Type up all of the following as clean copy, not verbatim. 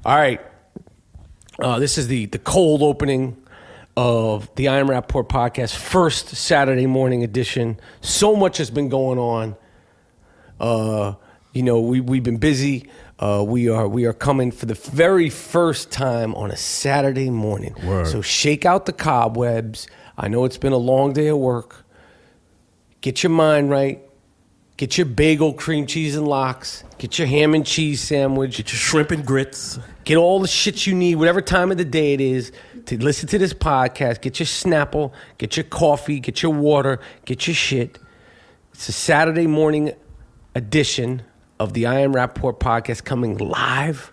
All right. This is the cold opening of the I Am Rapaport podcast, first Saturday morning edition. So much has been going on. We've been busy. We are coming for the very first time on a Saturday morning. Word. So shake out the cobwebs. I know it's been a long day of work. Get your mind right. Get your bagel, cream cheese, and lox. Get your ham and cheese sandwich. Get your shrimp and grits. Get all the shit you need, whatever time of the day it is, to listen to this podcast. Get your Snapple, get your coffee, get your water, get your shit. It's a Saturday morning edition of the I Am Rapaport podcast coming live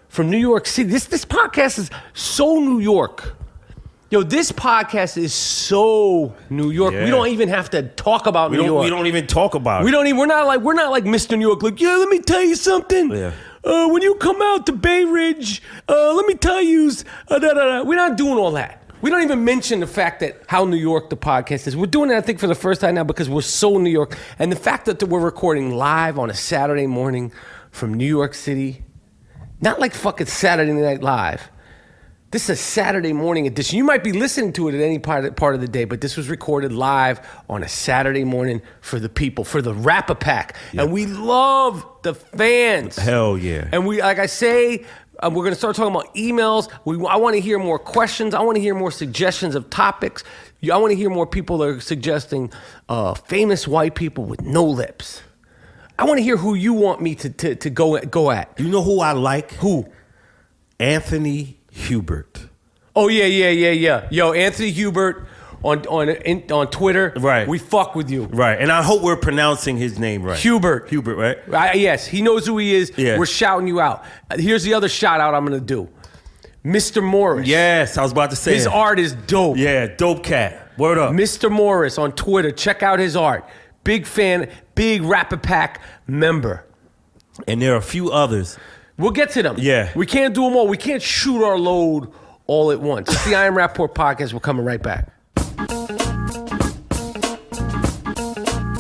from New York City. This podcast is so New York. Yo, this podcast is so New York. Yeah. We don't even have to talk about New York. We don't even talk about it. We're not like Mr. New York. Like, yeah, let me tell you something. Yeah. When you come out to Bay Ridge, let me tell you. We're not doing all that. We don't even mention the fact that how New York the podcast is. We're doing it, I think, for the first time now because we're so New York. And the fact that we're recording live on a Saturday morning from New York City, not like fucking Saturday Night Live. This is a Saturday morning edition. You might be listening to it at any part of the day, but this was recorded live on a Saturday morning for the people, for the Rap-A-Pack. Yep. And we love the fans. Hell yeah. And we, like I say, we're going to start talking about emails. I want to hear more questions. I want to hear more suggestions of topics. I want to hear more people that are suggesting famous white people with no lips. I want to hear who you want me to go at. You know who I like? Who? Anthony Hubert. Oh, yeah. Yo, Anthony Hubert on Twitter. Right. We fuck with you. Right. And I hope we're pronouncing his name right. Hubert, right? Yes, he knows who he is. Yeah. We're shouting you out. Here's the other shout out I'm going to do. Mr. Morris. Yes, I was about to say his art is dope. Yeah, dope cat. Word up. Mr. Morris on Twitter. Check out his art. Big fan, big Rap-A-Pack member. And there are a few others. We'll get to them. Yeah. We can't do them all. We can't shoot our load all at once. It's the I Am Rapaport podcast. We're coming right back.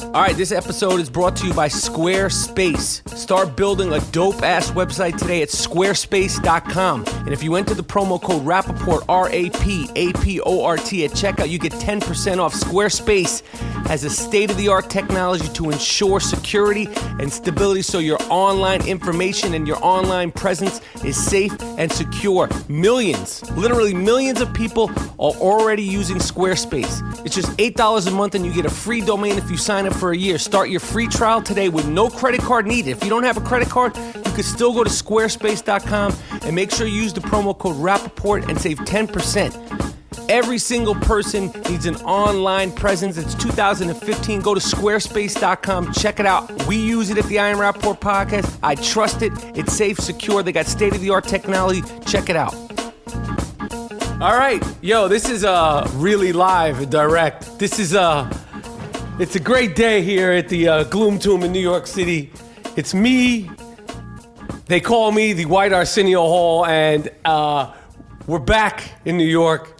All right, this episode is brought to you by Squarespace. Start building a dope-ass website today at squarespace.com. And if you enter the promo code Rapaport, RAPAPORT, at checkout, you get 10% off. Squarespace has a state-of-the-art technology to ensure security and stability so your online information and your online presence is safe and secure. Literally millions of people are already using Squarespace. It's just $8 a month and you get a free domain if you sign up for a year. Start your free trial today with no credit card needed. If you don't have a credit card, you can still go to squarespace.com and make sure you use the promo code Rapaport and save 10%. Every single person needs an online presence. It's 2015. Go to squarespace.com. Check it out. We use it at the I Am Rapaport podcast. I trust it. It's safe, secure. They got state-of-the-art technology. Check it out. All right. Yo, this is really live and direct. It's a great day here at the Gloom Tomb in New York City. It's me. They call me the White Arsenio Hall, and we're back in New York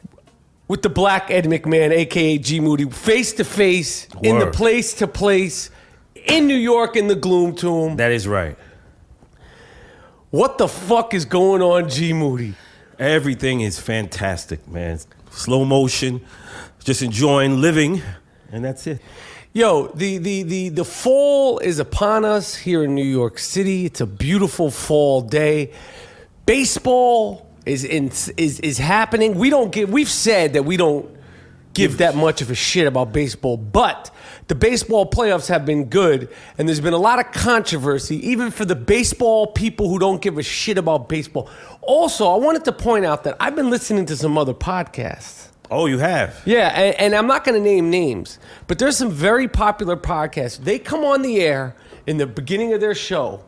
with the Black Ed McMahon, a.k.a. G Moody, face-to-face in the Place to Place in New York in the Gloom Tomb. That is right. What the fuck is going on, G Moody? Everything is fantastic, man. Slow motion, just enjoying living, and that's it. Yo, the fall is upon us here in New York City. It's a beautiful fall day. Baseball is happening. We've said that we don't give that much of a shit about baseball, but the baseball playoffs have been good, and there's been a lot of controversy, even for the baseball people who don't give a shit about baseball. Also, I wanted to point out that I've been listening to some other podcasts. Oh, you have? Yeah, and I'm not going to name names, but there's some very popular podcasts. They come on the air in the beginning of their show,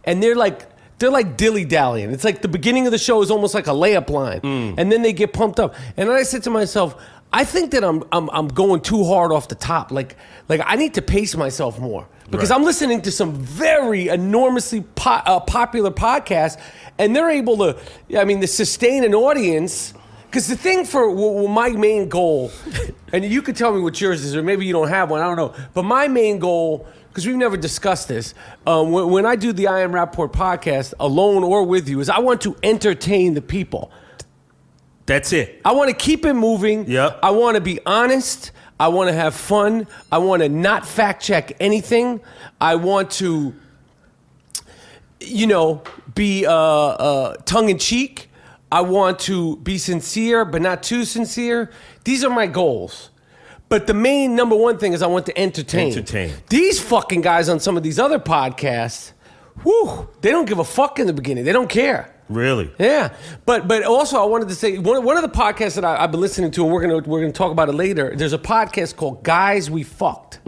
and they're like dilly-dallying. It's like the beginning of the show is almost like a layup line, and then they get pumped up. And then I said to myself, I think that I'm going too hard off the top. Like I need to pace myself more because I'm listening to some very enormously popular podcasts, and they're able to sustain an audience. Because the thing for my main goal, and you could tell me what yours is, or maybe you don't have one, I don't know. But my main goal because we've never discussed this. When I do the I Am Rapaport podcast, alone or with you, is I want to entertain the people. That's it. I want to keep it moving. Yep. I want to be honest. I want to have fun. I want to not fact check anything. I want to, be tongue in cheek. I want to be sincere, but not too sincere. These are my goals. But the main number one thing is I want to entertain. These fucking guys on some of these other podcasts, they don't give a fuck in the beginning. They don't care. Really? Yeah. But also I wanted to say one of the podcasts that I've been listening to, and we're gonna talk about it later. There's a podcast called Guys We Fucked.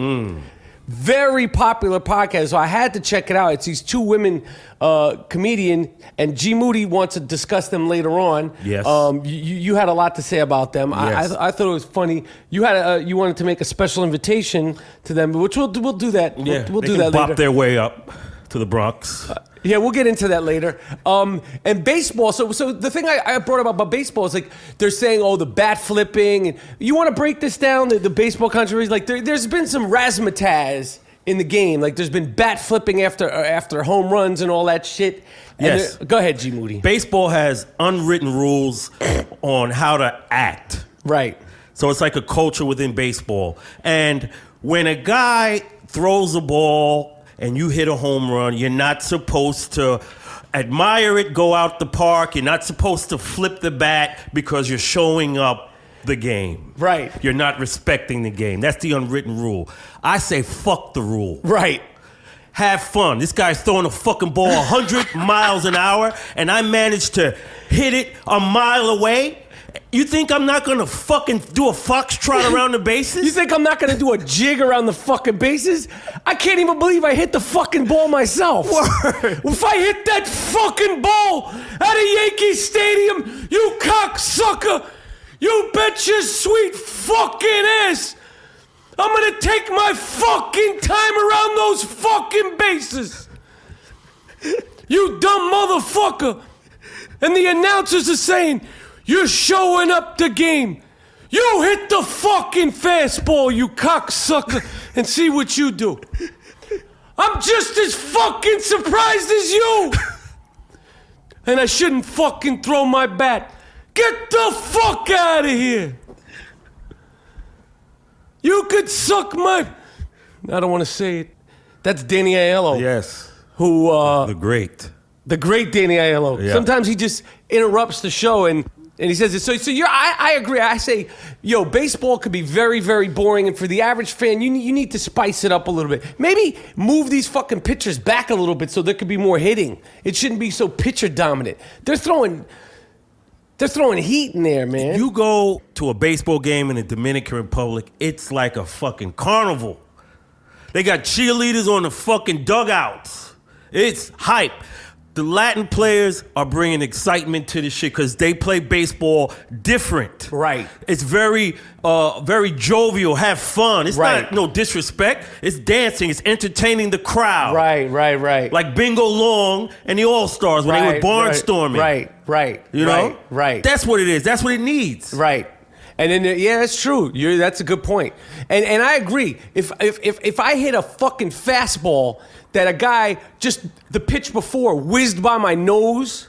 Very popular podcast, so I had to check it out. It's these two women, comedian, and G Moody wants to discuss them later on. Yes. You had a lot to say about them. Yes. I thought it was funny. You had you wanted to make a special invitation to them, which we'll do that. Yeah, we'll they do can that later. bop their way up to the Bronx. Yeah, we'll get into that later. And baseball. So the thing I brought up about baseball is like they're saying, the bat flipping. And you want to break this down, the baseball controversy? Like there's been some razzmatazz in the game. Like there's been bat flipping after home runs and all that shit. And Yes. go ahead, G Moody. Baseball has unwritten rules on how to act. Right. So it's like a culture within baseball. And when a guy throws a ball and you hit a home run, you're not supposed to admire it, go out the park. You're not supposed to flip the bat because you're showing up the game. Right. You're not respecting the game. That's the unwritten rule. I say fuck the rule. Right. Have fun. This guy's throwing a fucking ball 100 miles an hour, and I managed to hit it a mile away. You think I'm not gonna fucking do a foxtrot around the bases? You think I'm not going to do a jig around the fucking bases? I can't even believe I hit the fucking ball myself. Word. If I hit that fucking ball at a Yankee Stadium, you cocksucker, you bet your sweet fucking ass I'm going to take my fucking time around those fucking bases. You dumb motherfucker. And the announcers are saying, you're showing up the game. You hit the fucking fastball, you cocksucker, and see what you do. I'm just as fucking surprised as you. And I shouldn't fucking throw my bat. Get the fuck out of here. You could suck my... I don't want to say it. That's Danny Aiello. Yes. Who, the great Danny Aiello. Yeah. Sometimes he just interrupts the show and he says it. So I agree. I say, baseball could be very, very boring. And for the average fan, you need to spice it up a little bit. Maybe move these fucking pitchers back a little bit so there could be more hitting. It shouldn't be so pitcher dominant. They're throwing heat in there, man. You go to a baseball game in the Dominican Republic, it's like a fucking carnival. They got cheerleaders on the fucking dugouts. It's hype. The Latin players are bringing excitement to this shit because they play baseball different. Right. It's very, very jovial. Have fun. It's Right. not no disrespect. It's dancing. It's entertaining the crowd. Right. Like Bingo Long and the All-Stars when they were barnstorming. Right. You know? Right. That's what it is. That's what it needs. Right. And then, that's true. That's a good point. And I agree. If I hit a fucking fastball that a guy just the pitch before whizzed by my nose,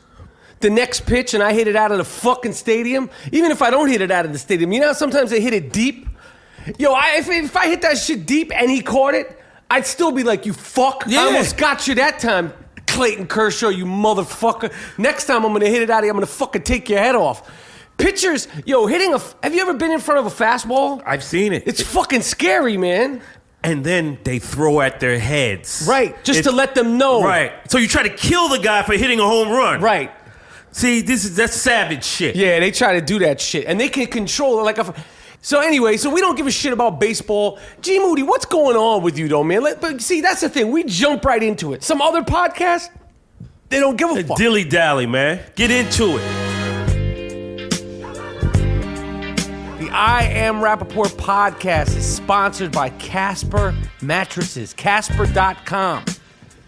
the next pitch, and I hit it out of the fucking stadium, even if I don't hit it out of the stadium, sometimes they hit it deep. If I hit that shit deep and he caught it, I'd still be like, you fuck. Yeah. I almost got you that time, Clayton Kershaw, you motherfucker. Next time I'm going to hit it out of you, I'm going to fucking take your head off. Pitchers, have you ever been in front of a fastball? I've seen it. It's fucking scary, man. And then they throw at their heads. Right, just to let them know. Right. So you try to kill the guy for hitting a home run. Right. See, that's savage shit. Yeah, they try to do that shit. And they can control it So anyway, we don't give a shit about baseball. G Moody, what's going on with you though, man? But see, that's the thing. We jump right into it. Some other podcasts, they don't give a fuck. Dilly-dally, man. Get into it. The I Am Rapaport podcast is sponsored by Casper Mattresses, Casper.com.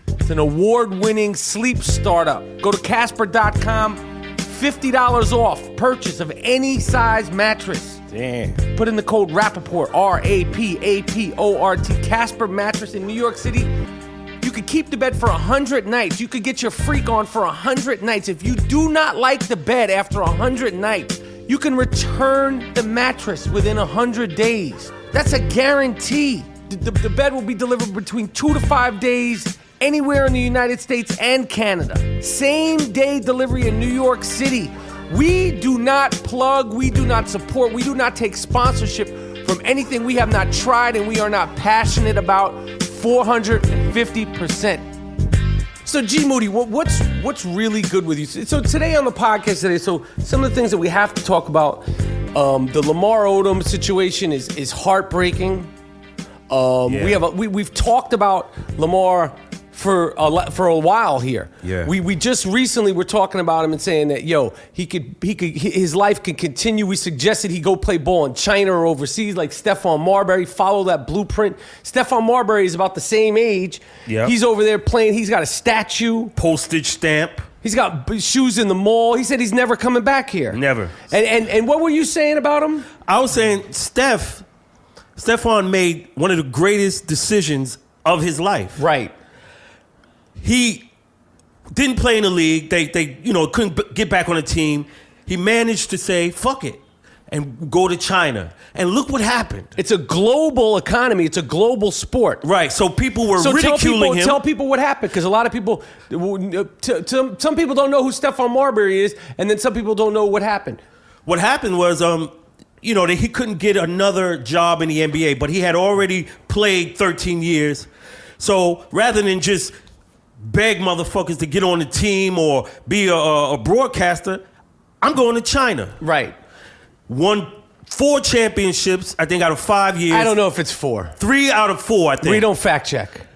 It's an award-winning sleep startup. Go to Casper.com, $50 off purchase of any size mattress. Damn. Put in the code RAPAPORT, RAPAPORT, Casper Mattress in New York City. You could keep the bed for 100 nights. You could get your freak on for 100 nights. If you do not like the bed after 100 nights, you can return the mattress within 100 days. That's a guarantee. The bed will be delivered between 2 to 5 days anywhere in the United States and Canada. Same day delivery in New York City. We do not plug, we do not support, we do not take sponsorship from anything we have not tried and we are not passionate about 450%. So G Moody, what's really good with you? So today on the podcast today, so some of the things that we have to talk about, the Lamar Odom situation is heartbreaking. We've talked about Lamar for a while here. Yeah. We just recently were talking about him and saying that his life could continue. We suggested he go play ball in China or overseas like Stephon Marbury, follow that blueprint. Stephon Marbury is about the same age. Yep. He's over there playing. He's got a statue. Postage stamp. He's got shoes in the mall. He said he's never coming back here. Never. And what were you saying about him? I was saying Stephon made one of the greatest decisions of his life. Right. He didn't play in the league. They couldn't get back on the team. He managed to say, fuck it, and go to China. And look what happened. It's a global economy. It's a global sport. Right. So people were ridiculing him. Tell people what happened, because a lot of people, some people don't know who Stephon Marbury is, and then some people don't know what happened. What happened was, he couldn't get another job in the NBA, but he had already played 13 years. So rather than just beg motherfuckers to get on the team or be a broadcaster, I'm going to China. Right. Won 4 championships, I think, out of 5 years. I don't know if it's 4. 3 out of 4, I think. We don't fact check.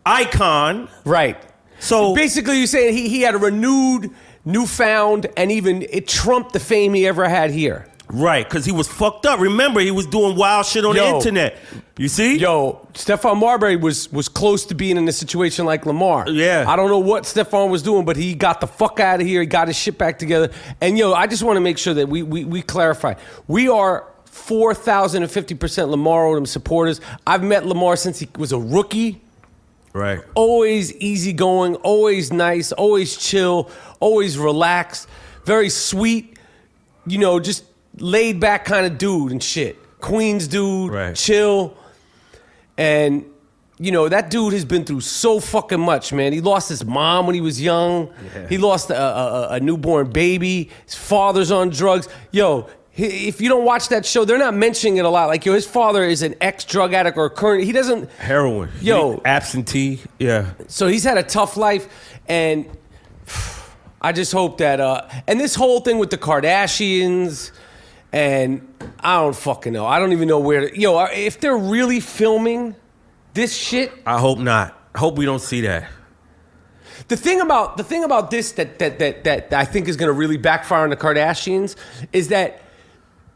Icon. Right. So basically, you're saying he had a newfound, and even it trumped the fame he ever had here. Right, because he was fucked up. Remember, he was doing wild shit on the internet. You see? Stephon Marbury was close to being in a situation like Lamar. Yeah. I don't know what Stephon was doing, but he got the fuck out of here. He got his shit back together. And, I just want to make sure that we clarify. We are 4,050% Lamar Odom supporters. I've met Lamar since he was a rookie. Right. Always easygoing, always nice, always chill, always relaxed, very sweet, just laid back kind of dude and shit. Queens dude, right. Chill. And, that dude has been through so fucking much, man. He lost his mom when he was young. Yeah. He lost a newborn baby. His father's on drugs. If you don't watch that show, they're not mentioning it a lot. Like, his father is an ex-drug addict or a current. He doesn't... Heroin. Absentee. Yeah. So he's had a tough life, and I just hope that... and this whole thing with the Kardashians... And I don't fucking know. I don't even know where to... if they're really filming this shit... I hope not. I hope we don't see that. The thing about this that I think is going to really backfire on the Kardashians is that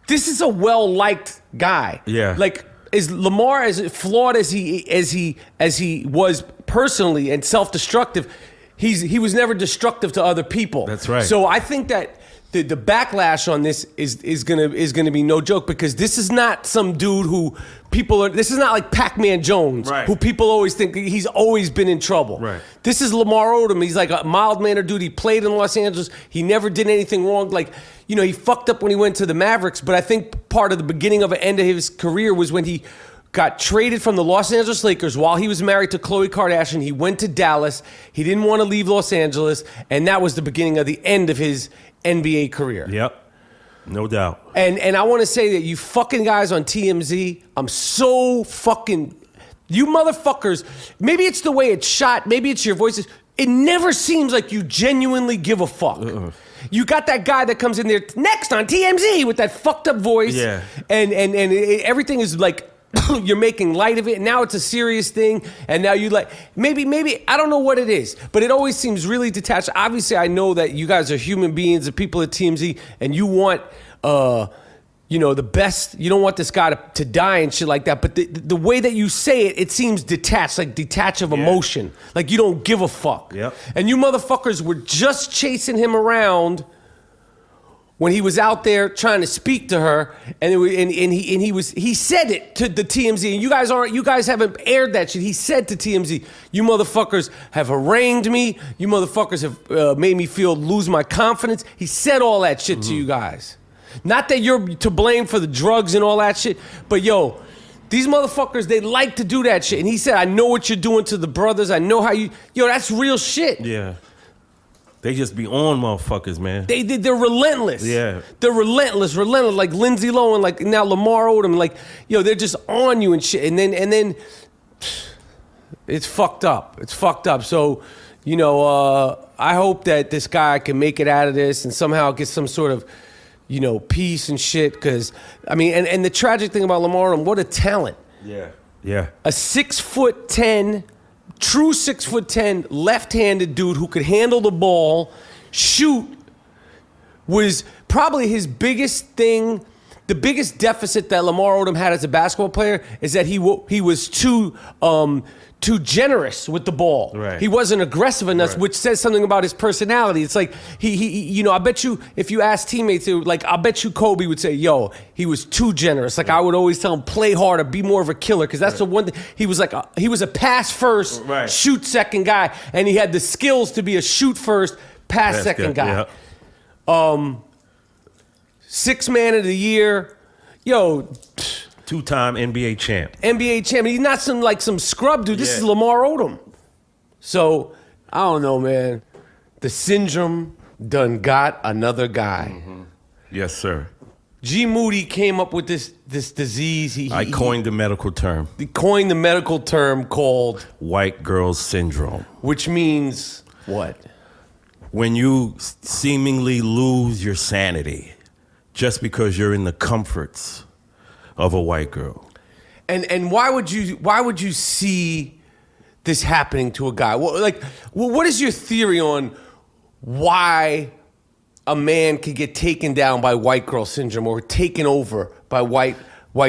this is a well-liked guy. Yeah. Like, is Lamar as flawed as he was personally and self-destructive, he was never destructive to other people. That's right. So I think that the backlash on this is gonna be no joke, because this is not some dude who this is not like Pac-Man Jones, right, who people always think he's always been in trouble. Right. This is Lamar Odom. He's like a mild-mannered dude. He played in Los Angeles. He never did anything wrong. Like, he fucked up when he went to the Mavericks, but I think part of the beginning of the end of his career was when he got traded from the Los Angeles Lakers while he was married to Khloe Kardashian. He went to Dallas. He didn't want to leave Los Angeles, and that was the beginning of the end of his NBA career. Yep. No doubt. And I want to say that you fucking guys on TMZ, I'm so fucking... You motherfuckers, maybe it's the way it's shot, maybe it's your voices. It never seems like you genuinely give a fuck. You got that guy that comes in there next on TMZ with that fucked up voice. Yeah. And everything is like... You're making light of it, and now it's a serious thing, and now you maybe I don't know what it is, but it always seems really detached. Obviously, I know that you guys are human beings, the people at TMZ, and you want the best. You don't want this guy to die and shit like that, but the way that you say it seems detached, like detached of emotion, like you don't give a fuck. Yep. And you motherfuckers were just chasing him around when he was out there trying to speak to her, and he said it to the TMZ, and you guys haven't aired that shit. He said to TMZ, "You motherfuckers have harangued me. You motherfuckers have made me lose my confidence." He said all that shit to you guys. Not that you're to blame for the drugs and all that shit, but yo, these motherfuckers, they like to do that shit. And he said, "I know what you're doing to the brothers. I know how you." Yo, that's real shit. Yeah. They just be on motherfuckers, man. They're relentless. Yeah. They're relentless, like Lindsay Lohan, like now Lamar Odom, like, yo, they're just on you and shit. And then it's fucked up. It's fucked up. So, you know, I hope that this guy can make it out of this and somehow get some sort of, you know, peace and shit. Because, I mean, and the tragic thing about Lamar Odom, what a talent. Yeah. Yeah. A 6'10", true 6'10", left-handed dude who could handle the ball, shoot, was probably his biggest thing. The biggest deficit that Lamar Odom had as a basketball player is that he was too generous with the ball. Right. He wasn't aggressive enough, Right. which says something about his personality. It's like he you know, I bet you if you ask teammates, I bet you Kobe would say, "Yo, he was too generous." Like I would always tell him, "Play harder, be more of a killer," because that's the one thing. He was a pass first, Right. shoot second guy, and he had the skills to be a shoot first, pass second guy. Yeah. 6th man of the year, yo. 2-time NBA champ. NBA champion. He's not some scrub dude. This is Lamar Odom. So, I don't know, man. The syndrome done got another guy. Mm-hmm. Yes, sir. G. Moody came up with this disease. I coined the medical term. He coined the medical term called White girl syndrome. Which means what? When you seemingly lose your sanity just because you're in the comforts of a white girl. And why would you see this happening to a guy? What is your theory on why a man could get taken down by white girl syndrome or taken over by white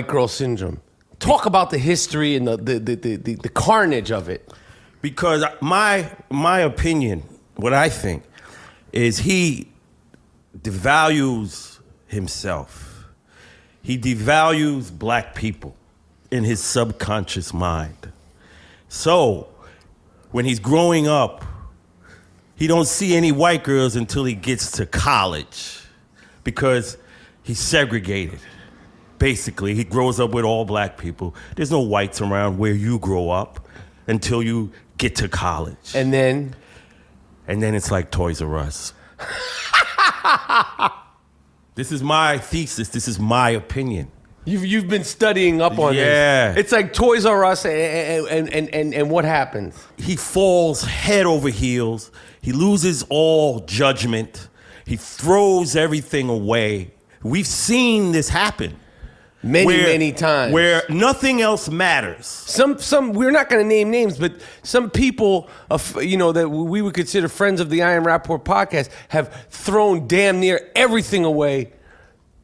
girl syndrome? Talk about the history and the carnage of it. Because my opinion, what I think, is he devalues himself. He devalues black people in his subconscious mind. So, when he's growing up, he don't see any white girls until he gets to college because he's segregated. Basically, he grows up with all black people. There's no whites around where you grow up until you get to college. And then it's like Toys R Us. This is my thesis. This is my opinion. You've been studying up on Yeah. this. It's like Toys R Us, and what happens? He falls head over heels. He loses all judgment. He throws everything away. We've seen this happen. Many times. Where nothing else matters. Some we're not going to name names, but some people, that we would consider friends of the I Am Rapaport podcast have thrown damn near everything away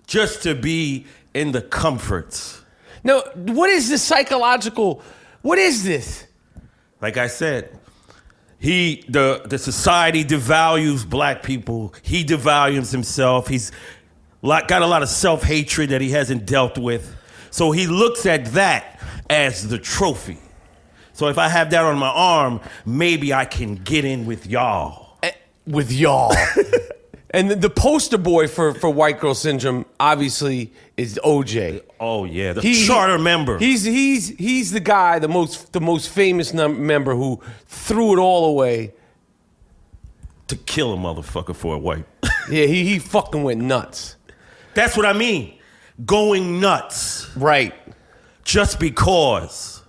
just to be in the comforts. Now, what is this psychological? What is this? Like I said, the society devalues black people. He devalues himself. He's got a lot of self-hatred that he hasn't dealt with. So he looks at that as the trophy. So if I have that on my arm, maybe I can get in with y'all. With y'all. And the poster boy for white girl syndrome, obviously, is OJ. Oh yeah, the charter member. He's the guy, the most famous member who threw it all away to kill a motherfucker for a white. Yeah, he fucking went nuts. That's what I mean. Going nuts. Right. Just because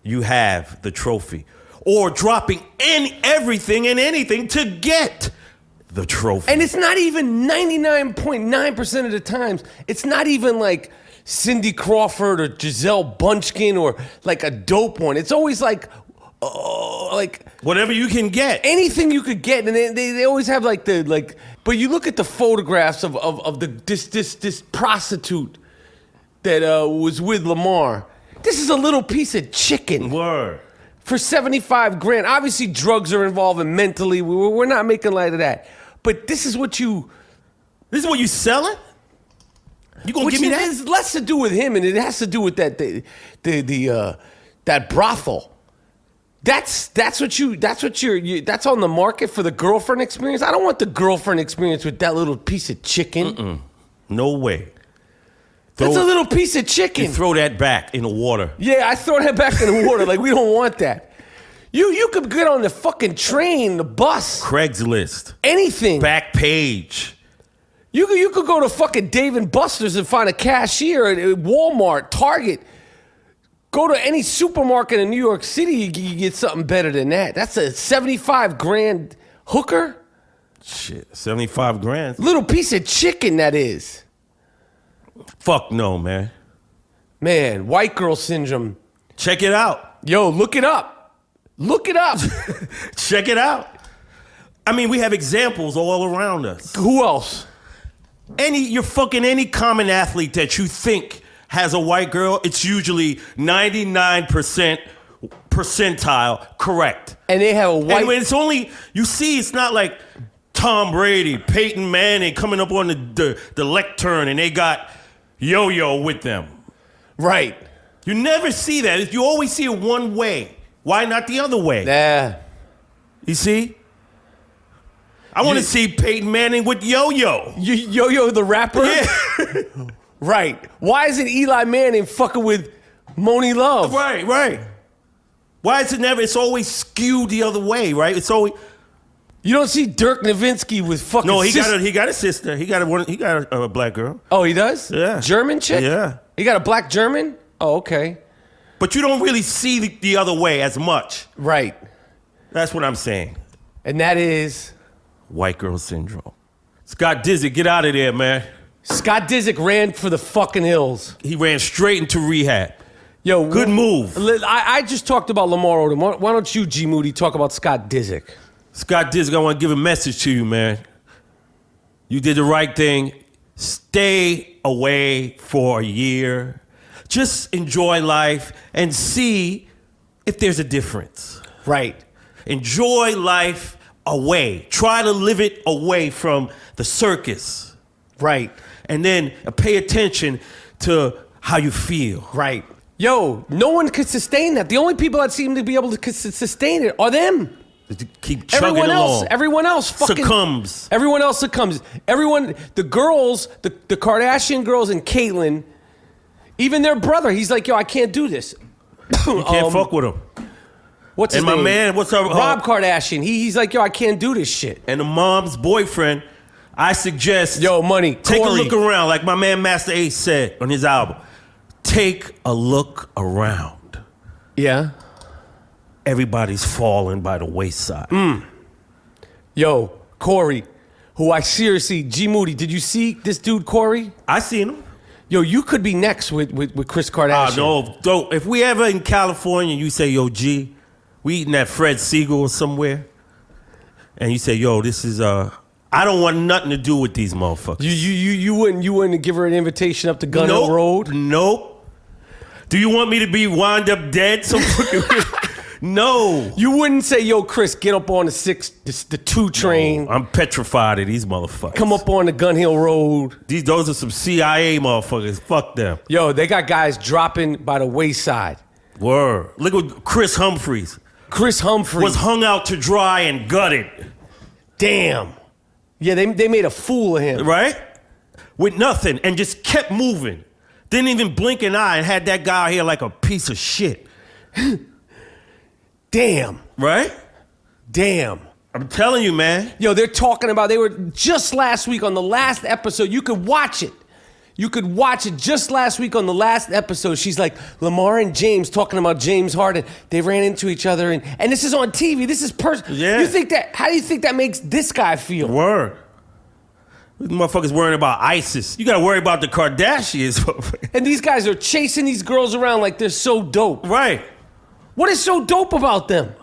you have the trophy. Or dropping everything and anything to get the trophy. And it's not even 99.9% of the times. It's not even like Cindy Crawford or Giselle Bunchkin or like a dope one. It's always like whatever you can get. Anything you could get. And they always have but you look at the photographs of this prostitute that was with Lamar. This is a little piece of chicken. Word. For $75,000. Obviously drugs are involved and mentally. We're not making light of that. But this is what you This is what you selling? You gonna give me that? It's less to do with him, and it has to do with that that brothel. That's on the market for the girlfriend experience. I don't want the girlfriend experience with that little piece of chicken. No way. That's a little piece of chicken. You throw that back in the water. Yeah, I throw that back in the water. Like, we don't want that. You could get on the fucking train, the bus. Craigslist. Anything. Back page. You could go to fucking Dave & Buster's and find a cashier at Walmart, Target. Go to any supermarket in New York City, you get something better than that. That's a 75 grand hooker. Shit, 75 grand. Little piece of chicken, that is. Fuck no, man. Man, white girl syndrome. Check it out. Yo, look it up. Look it up. Check it out. I mean, we have examples all around us. Who else? Any common athlete that you think has a white girl, it's usually 99% percentile correct. And they have a white... And when it's only... You see, it's not like Tom Brady, Peyton Manning coming up on the lectern and they got Yo-Yo with them. Right. You never see that. You always see it one way. Why not the other way? Yeah. You see? I want to see Peyton Manning with Yo-Yo. Yo-Yo the rapper? Yeah. Right. Why isn't Eli Manning fucking with Moni Love? Right. Why is it never? It's always skewed the other way, right? It's always. You don't see Dirk Nowitzki with fucking. No, he got a sister. He got a black girl. Oh, he does? Yeah. German chick? Yeah. He got a black German? Oh, okay. But you don't really see the other way as much. Right. That's what I'm saying. And that is white girl syndrome. Scott Disick, get out of there, man. Scott Disick ran for the fucking hills. He ran straight into rehab. Yo, good move. I just talked about Lamar Odom. Why don't you, G Moody, talk about Scott Disick? Scott Disick, I want to give a message to you, man. You did the right thing. Stay away for a year. Just enjoy life and see if there's a difference. Right. Enjoy life away. Try to live it away from the circus. Right. And then pay attention to how you feel. Right. Yo, no one could sustain that. The only people that seem to be able to sustain it are them. Keep chugging along. Everyone else fucking succumbs. Everyone else succumbs. The girls, the Kardashian girls and Caitlyn, even their brother, he's like, yo, I can't do this. You can't fuck with him. What's his name? And my man, what's up? Rob Kardashian. He's like, yo, I can't do this shit. And the mom's boyfriend, I suggest, yo, money, take Corey. a look around, like my man Master Ace said on his album. Take a look around. Yeah. Everybody's falling by the wayside. Yo, Corey, who I seriously, G Moody, did you see this dude, Corey? I seen him. Yo, you could be next with Kris Kardashian. No, don't. If we ever in California, you say, yo, G, we eating at Fred Siegel somewhere, and you say, yo, this is I don't want nothing to do with these motherfuckers. You wouldn't give her an invitation up to Gun Hill Road? Nope. Do you want me to be wound up dead? No. You wouldn't say, yo, Chris, get up on the 2 train. No, I'm petrified of these motherfuckers. Come up on the Gun Hill Road. Those are some CIA motherfuckers. Fuck them. Yo, they got guys dropping by the wayside. Word. Look at Chris Humphries. Chris Humphries was hung out to dry and gutted. Damn. Yeah, they made a fool of him. Right? With nothing and just kept moving. Didn't even blink an eye and had that guy here like a piece of shit. Damn. Right? Damn. I'm telling you, man. Yo, they're talking about, they were just last week on the last episode. You could watch it. You could watch it just last week on the last episode. She's like, Lamar and James talking about James Harden. They ran into each other and this is on TV. This is personal. Yeah. How do you think that makes this guy feel? Word. These motherfuckers worrying about ISIS. You gotta worry about the Kardashians. And these guys are chasing these girls around like they're so dope. Right. What is so dope about them?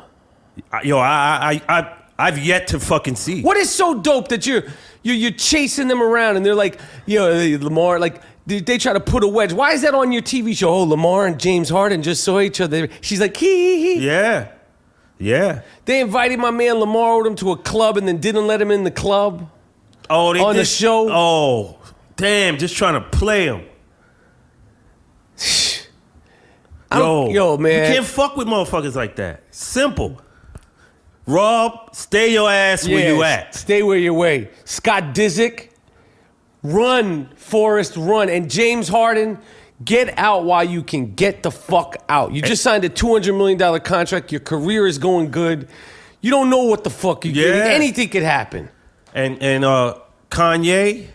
Yo, I've yet to fucking see. What is so dope that you're chasing them around and they're like, yo, Lamar, like they try to put a wedge. Why is that on your TV show? Oh, Lamar and James Harden just saw each other. She's like, hee. Yeah. Yeah. They invited my man Lamar Odom to a club and then didn't let him in the club. on the show. Oh, damn, just trying to play him. Yo, man. You can't fuck with motherfuckers like that. Simple. Rob, stay your ass where you at. Stay where you're way. Scott Disick, run, Forrest, run. And James Harden, get out while you can get the fuck out. You just signed a $200 million contract. Your career is going good. You don't know what the fuck you're getting. Anything could happen. And Kanye,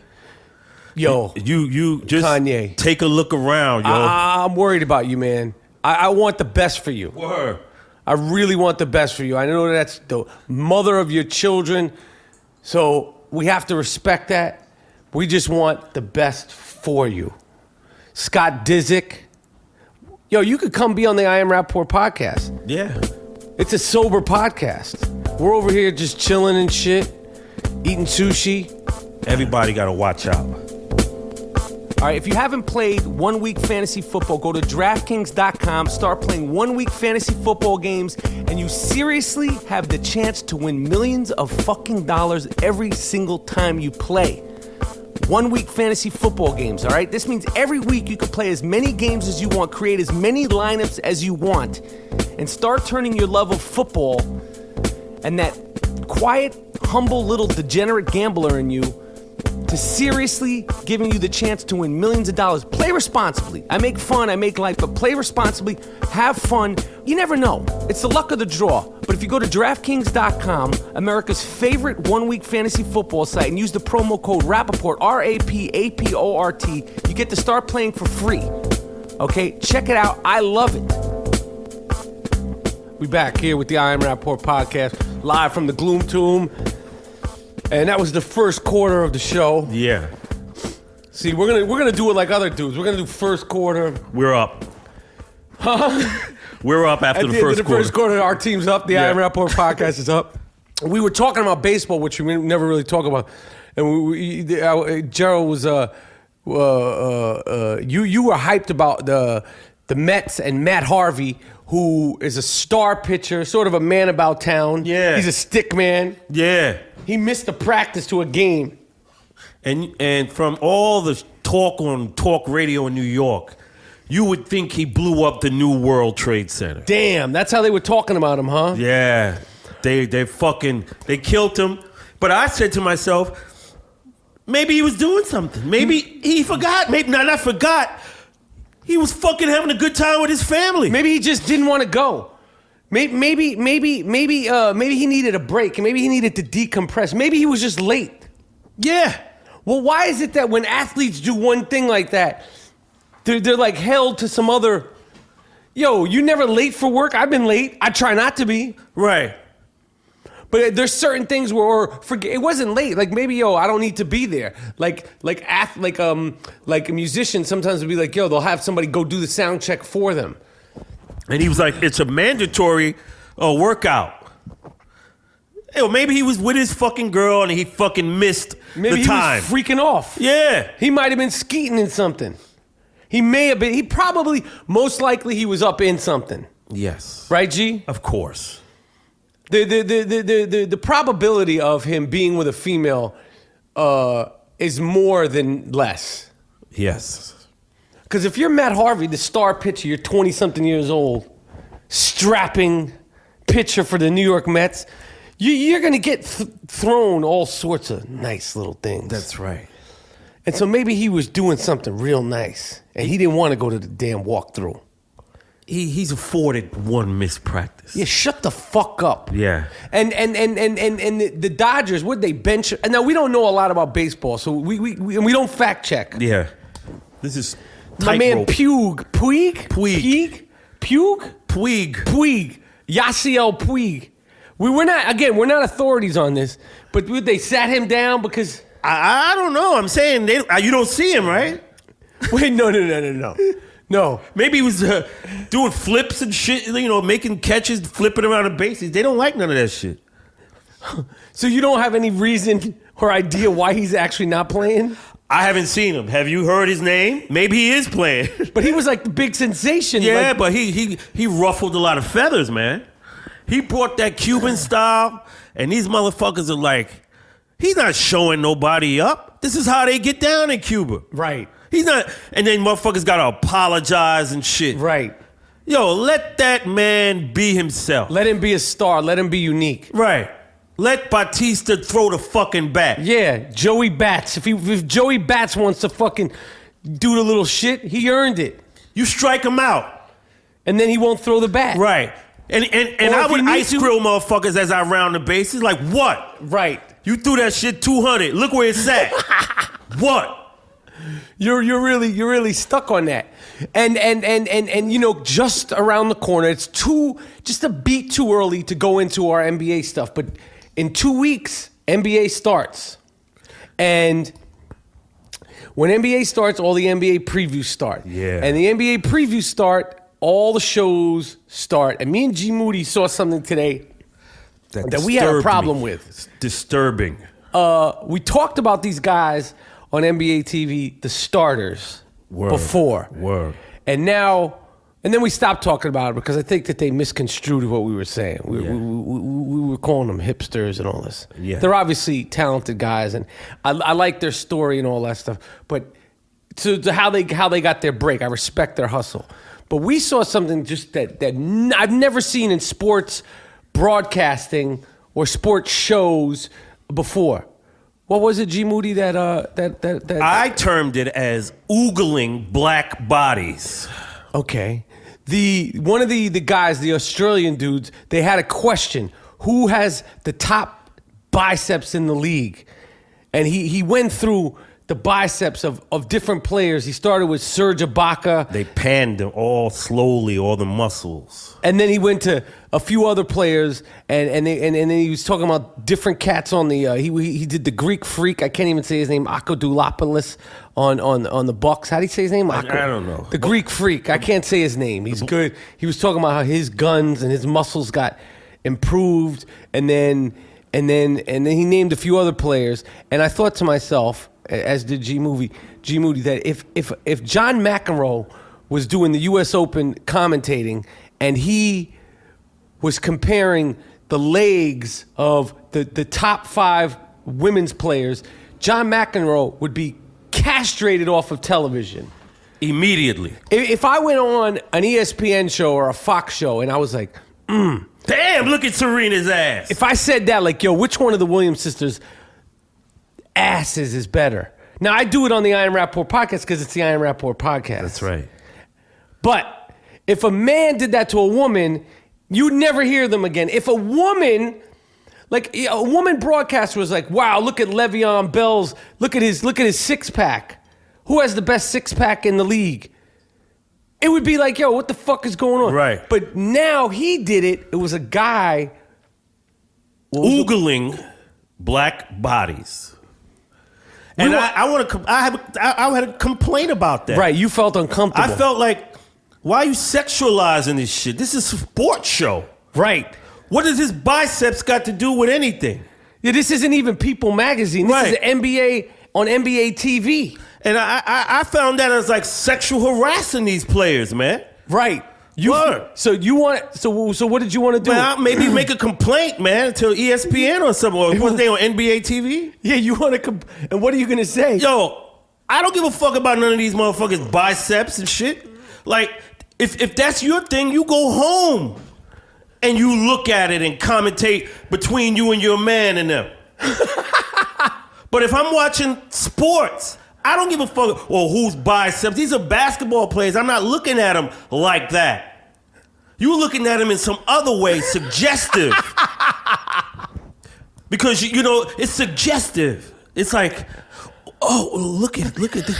yo, you just Kanye, take a look around, yo. I'm worried about you, man. I want the best for you. Word. I really want the best for you. I know that's the mother of your children, so we have to respect that. We just want the best for you. Scott Disick, yo, you could come be on the I Am Rapaport podcast. Yeah. It's a sober podcast. We're over here just chilling and shit, eating sushi. Everybody got to watch out. All right, if you haven't played 1 Week Fantasy Football, go to DraftKings.com, start playing 1 week fantasy football games, and you seriously have the chance to win millions of fucking dollars every single time you play. 1 week fantasy football games, all right? This means every week you can play as many games as you want, create as many lineups as you want, and start turning your love of football and that quiet, humble little degenerate gambler in you to seriously giving you the chance to win millions of dollars. Play responsibly. I make fun, I make light, but play responsibly, have fun. You never know. It's the luck of the draw. But if you go to DraftKings.com, America's favorite 1 week fantasy football site, and use the promo code RAPAPORT, RAPAPORT, you get to start playing for free. Okay, check it out. I love it. We back here with the I Am Rapaport podcast, live from the Gloom Tomb. And that was the first quarter of the show. Yeah. See, we're gonna do it like other dudes. We're gonna do first quarter. We're up. We're up after the first quarter. At the end of the first quarter, our team's up. The I Am Rapaport podcast is up. We were talking about baseball, which we never really talk about. And Gerald was you were hyped about the Mets and Matt Harvey, who is a star pitcher, sort of a man about town. Yeah. He's a stick man. Yeah. He missed a practice to a game. And from all the talk on talk radio in New York, you would think he blew up the New World Trade Center. Damn, that's how they were talking about him, huh? Yeah. They killed him. But I said to myself, maybe he was doing something. Maybe he forgot. Maybe not forgot. He was fucking having a good time with his family. Maybe he just didn't want to go. Maybe he needed a break. Maybe he needed to decompress. Maybe he was just late. Yeah. Well, why is it that when athletes do one thing like that, they're like held to some other, yo, you never late for work? I've been late. I try not to be. Right. But there's certain things where it wasn't late. Like maybe, yo, I don't need to be there. Like a musician sometimes would be like, yo, they'll have somebody go do the sound check for them. And he was like, it's a mandatory workout. Yo, maybe he was with his fucking girl and he fucking missed the time. He was freaking off. Yeah. He might have been skeeting in something. He may have been. Most likely he was up in something. Yes. Right, G? Of course. The probability of him being with a female is more than less. Yes. Because if you're Matt Harvey, the star pitcher, you're 20-something years old, strapping pitcher for the New York Mets, you're going to get thrown all sorts of nice little things. That's right. And so maybe he was doing something real nice, and he didn't want to go to the damn walkthrough. He's afforded one missed practice. Yeah, shut the fuck up. Yeah. And the Dodgers, would they bench? And now we don't know a lot about baseball, so we don't fact check. Yeah. This is my man Puig, Yasiel Puig. We're not authorities on this, but they sat him down because I don't know. I'm saying you don't see him, right? Wait, no. No. Maybe he was doing flips and shit, making catches, flipping around the bases. They don't like none of that shit. So you don't have any reason or idea why he's actually not playing? I haven't seen him. Have you heard his name? Maybe he is playing. But he was like the big sensation. Yeah, but he ruffled a lot of feathers, man. He brought that Cuban style, and these motherfuckers are like, He's not showing nobody up. This is how they get down in Cuba. Right. He's not, and then motherfuckers gotta apologize and shit. Right. Yo, let that man be himself. Let him be a star. Let him be unique. Right. Let Batista throw the fucking bat. Yeah, Joey Bats. If Joey Bats wants to fucking do the little shit, he earned it. You strike him out. And then he won't throw the bat. Right. And I would ice grill motherfuckers as I round the bases. Like, what? Right. You threw that shit 200. Look where it's at. What? You're really stuck on that. And you know, just around the corner, it's just a beat too early to go into our NBA stuff. But in 2 weeks, NBA starts. And when NBA starts, all the NBA previews start. Yeah. And the NBA previews start, all the shows start. And me and G Moody saw something today that we had a problem with. It's disturbing. We talked about these guys on NBA TV, the starters, before. And now, and then we stopped talking about it because I think that they misconstrued what we were saying. We were calling them hipsters and all this. Yeah. They're obviously talented guys, and I like their story and all that stuff. But to how they got their break, I respect their hustle. But we saw something just that I've never seen in sports broadcasting or sports shows before. What was it, G Moody, that I termed it as oogling black bodies. Okay. One of the guys, the Australian dudes, they had a question. Who has the top biceps in the league? And he went through the biceps of different players. He started with Serge Ibaka. They panned them all slowly, all the muscles. And then he went to a few other players, and then he was talking about different cats on the. He did the Greek Freak. I can't even say his name. Akodulopoulos on the Bucks. How do you say his name? I don't know. The Greek Freak. I can't say his name. He's good. He was talking about how his guns and his muscles got improved, and then he named a few other players. And I thought to myself, as did G Moody, that if John McEnroe was doing the U.S. Open commentating and he was comparing the legs of the top 5 women's players, John McEnroe would be castrated off of television. Immediately. If I went on an ESPN show or a Fox show and I was like, damn, look at Serena's ass. If I said that, like, yo, which one of the Williams sisters' asses is better? Now, I do it on the I Am Rapaport podcast because it's the I Am Rapaport podcast. That's right. But if a man did that to a woman, you'd never hear them again. If a woman, like a woman broadcaster was like, wow, look at Le'Veon Bell's, look at his six-pack. Who has the best six-pack in the league? It would be like, yo, what the fuck is going on? Right. But now he did it. It was a guy oogling black bodies. And I had a complaint about that. Right, you felt uncomfortable. I felt like, why are you sexualizing this shit? This is a sports show. Right. What does his biceps got to do with anything? Yeah, this isn't even People Magazine. This is NBA on NBA TV. And I found that as like sexual harassing these players, man. Right. So what did you want to do? Well, maybe make a complaint, man, to ESPN or something. Or was they on NBA TV? Yeah, you want to. And what are you gonna say? Yo, I don't give a fuck about none of these motherfuckers' biceps and shit. Like, if that's your thing, you go home and you look at it and commentate between you and your man and them. But if I'm watching sports, I don't give a fuck, well, whose biceps. These are basketball players. I'm not looking at them like that. You're looking at them in some other way, suggestive. Because, you know, it's suggestive. It's like, oh, look at this.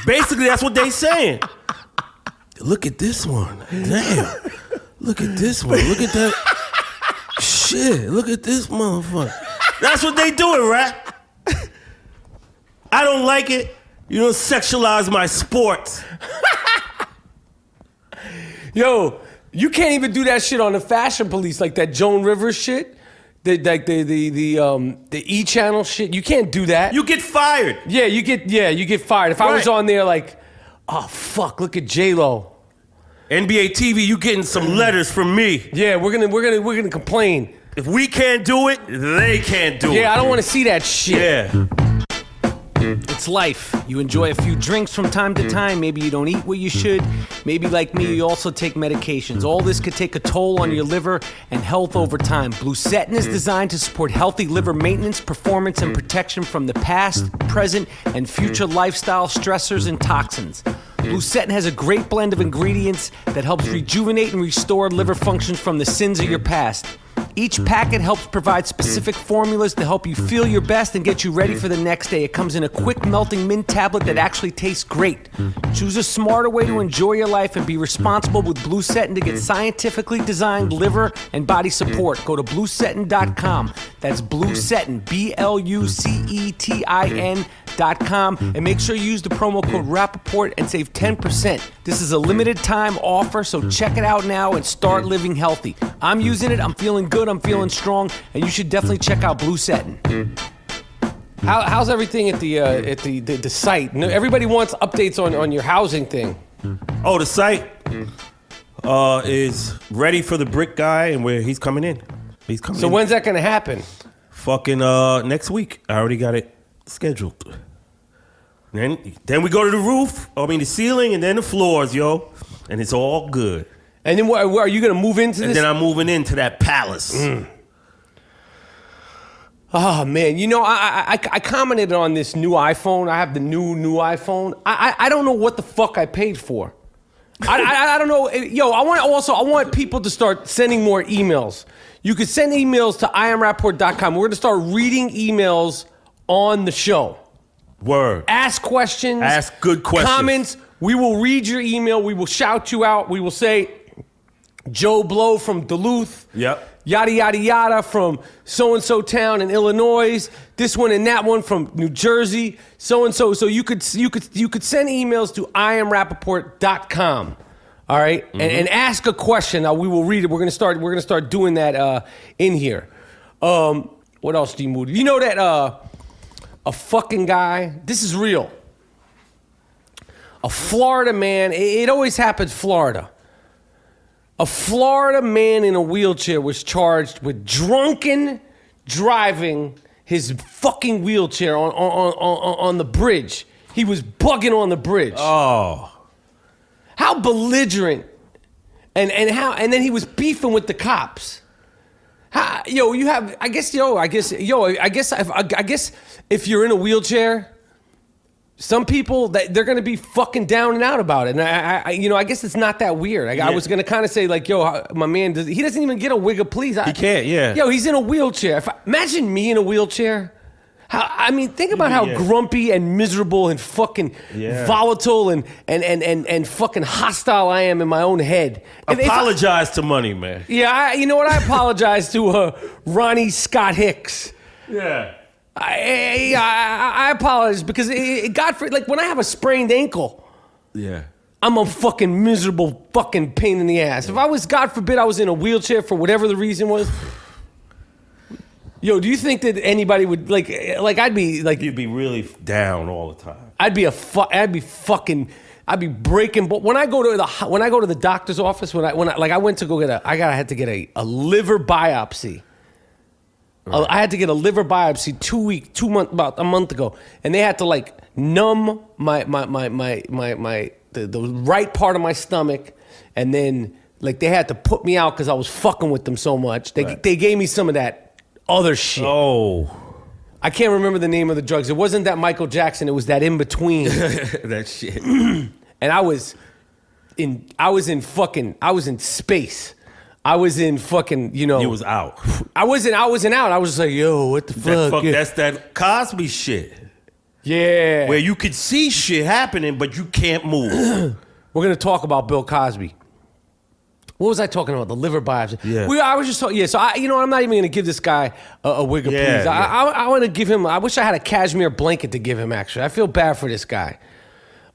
Basically, that's what they saying. Look at this one. Damn. Look at this one. Look at that. Shit. Look at this motherfucker. That's what they doing, right? I don't like it. You don't sexualize my sports. Yo, you can't even do that shit on the Fashion Police, like that Joan Rivers shit. The E Channel shit. You can't do that. You get fired. Yeah, you get fired. If I was on there like, oh fuck, look at J-Lo. NBA TV, you getting some letters from me. Yeah, we're gonna complain. If we can't do it, they can't do it. Yeah, I don't want to see that shit. Yeah. It's life. You enjoy a few drinks from time to time. Maybe you don't eat what you should. Maybe like me, you also take medications. All this could take a toll on your liver and health over time. Bluesetin is designed to support healthy liver maintenance, performance, and protection from the past, present, and future lifestyle stressors and toxins. Bluesetin has a great blend of ingredients that helps rejuvenate and restore liver functions from the sins of your past. Each packet helps provide specific formulas to help you feel your best and get you ready for the next day. It comes in a quick melting mint tablet that actually tastes great. Choose a smarter way to enjoy your life and be responsible with Bluesetin to get scientifically designed liver and body support. Go to bluesetin.com. That's Bluesetin, BLUCETIN.com, and make sure you use the promo code Rapaport and save 10%. This is a limited time offer, so check it out now and start living healthy. I'm using it. I'm feeling good. I'm feeling strong, and you should definitely check out Bluesetin. How's everything at the site? Everybody wants updates on your housing thing. Oh, the site is ready for the brick guy, and he's coming in. He's coming. So in. when's that gonna happen? Fucking next week. I already got it scheduled. Then we go to the roof. The ceiling, and then the floors, yo, and it's all good. And then where are you gonna move into this? And then I'm moving into that palace. Oh man, I commented on this new iPhone. I have the new iPhone. I don't know what the fuck I paid for. I don't know. Yo, I want people to start sending more emails. You could send emails to IamRapaport.com. We're gonna start reading emails on the show. Word. Ask questions. Ask good questions. Comments. We will read your email. We will shout you out. We will say, Joe Blow from Duluth. Yep. Yada, yada, yada from so-and-so town in Illinois. This one and that one from New Jersey. So-and-so. So you could send emails to IamRapaport.com. All right? Mm-hmm. And ask a question. Now we will read it. We're gonna start doing that in here. What else do you move? You know that a fucking guy, this is real. A Florida man, it always happens Florida. A Florida man in a wheelchair was charged with drunken driving his fucking wheelchair on the bridge. He was bugging on the bridge. Oh. How belligerent. And then he was beefing with the cops. I guess if you're in a wheelchair, some people they're gonna be fucking down and out about it, and I guess it's not that weird. I was gonna kind of say like, yo, my man he doesn't even get a wig of please. He can't, yeah. Yo, he's in a wheelchair. Imagine me in a wheelchair. Think about how grumpy and miserable and fucking volatile and fucking hostile I am in my own head. Apologize to Money, man. Yeah, I apologize to Ronnie Scott Hicks. Yeah. I apologize because when I have a sprained ankle, I'm a fucking miserable fucking pain in the ass. If I was, God forbid, I was in a wheelchair for whatever the reason was. Yo, do you think that anybody would like I'd be like you'd be really down all the time. I'd be breaking. But when I go to the doctor's office, I had to get a liver biopsy. Right. I had to get a liver biopsy about a month ago, and they had to like numb the right part of my stomach, and then like they had to put me out because I was fucking with them so much. They gave me some of that other shit. Oh, I can't remember the name of the drugs. It wasn't that Michael Jackson. It was that in between. That shit. And I was in space. I was in fucking, You was out. I wasn't out. I was just like, yo, what the fuck? That's that Cosby shit. Yeah. Where you could see shit happening, but you can't move. We're going to talk about Bill Cosby. What was I talking about? The liver biopsy. Yeah. I was just talking. Yeah. So I'm not even going to give this guy a wig of please. I want to give him. I wish I had a cashmere blanket to give him. Actually, I feel bad for this guy.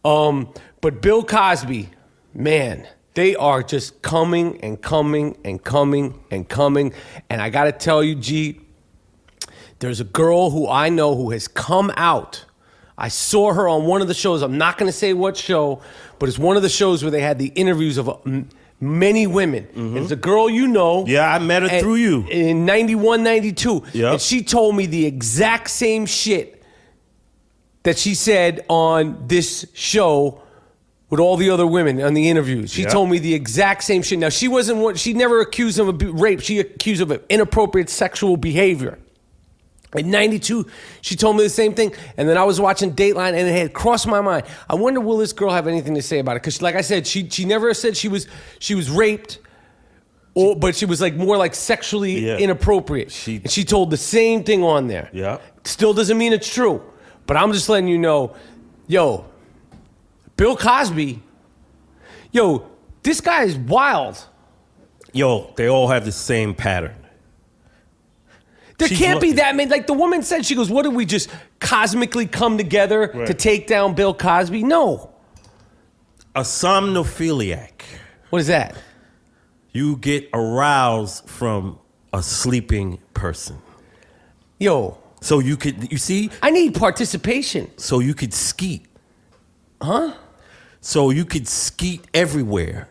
But Bill Cosby, man, they are just coming and coming and coming and coming. And I got to tell you, G, there's a girl who I know who has come out. I saw her on one of the shows. I'm not going to say what show, but it's one of the shows where they had the interviews of Many women. It's a girl you know. Yeah, I met her through you. In 91, 92. Yep. And she told me the exact same shit that she said on this show with all the other women on the interviews. She told me the exact same shit. Now, she never accused him of rape. She accused him of inappropriate sexual behavior. In 92, she told me the same thing. And then I was watching Dateline, and it had crossed my mind. I wonder, will this girl have anything to say about it? Because, like I said, she never said she was raped, but she was like more like sexually inappropriate. And she told the same thing on there. Yeah. Still doesn't mean it's true. But I'm just letting you know, yo, Bill Cosby, yo, this guy is wild. Yo, they all have the same pattern. There can't be that many. Like the woman said, she goes, what did we just cosmically come together to take down Bill Cosby? No. A somnophiliac. What is that? You get aroused from a sleeping person. Yo. So you see? I need participation. So you could skeet. Huh? So you could skeet everywhere.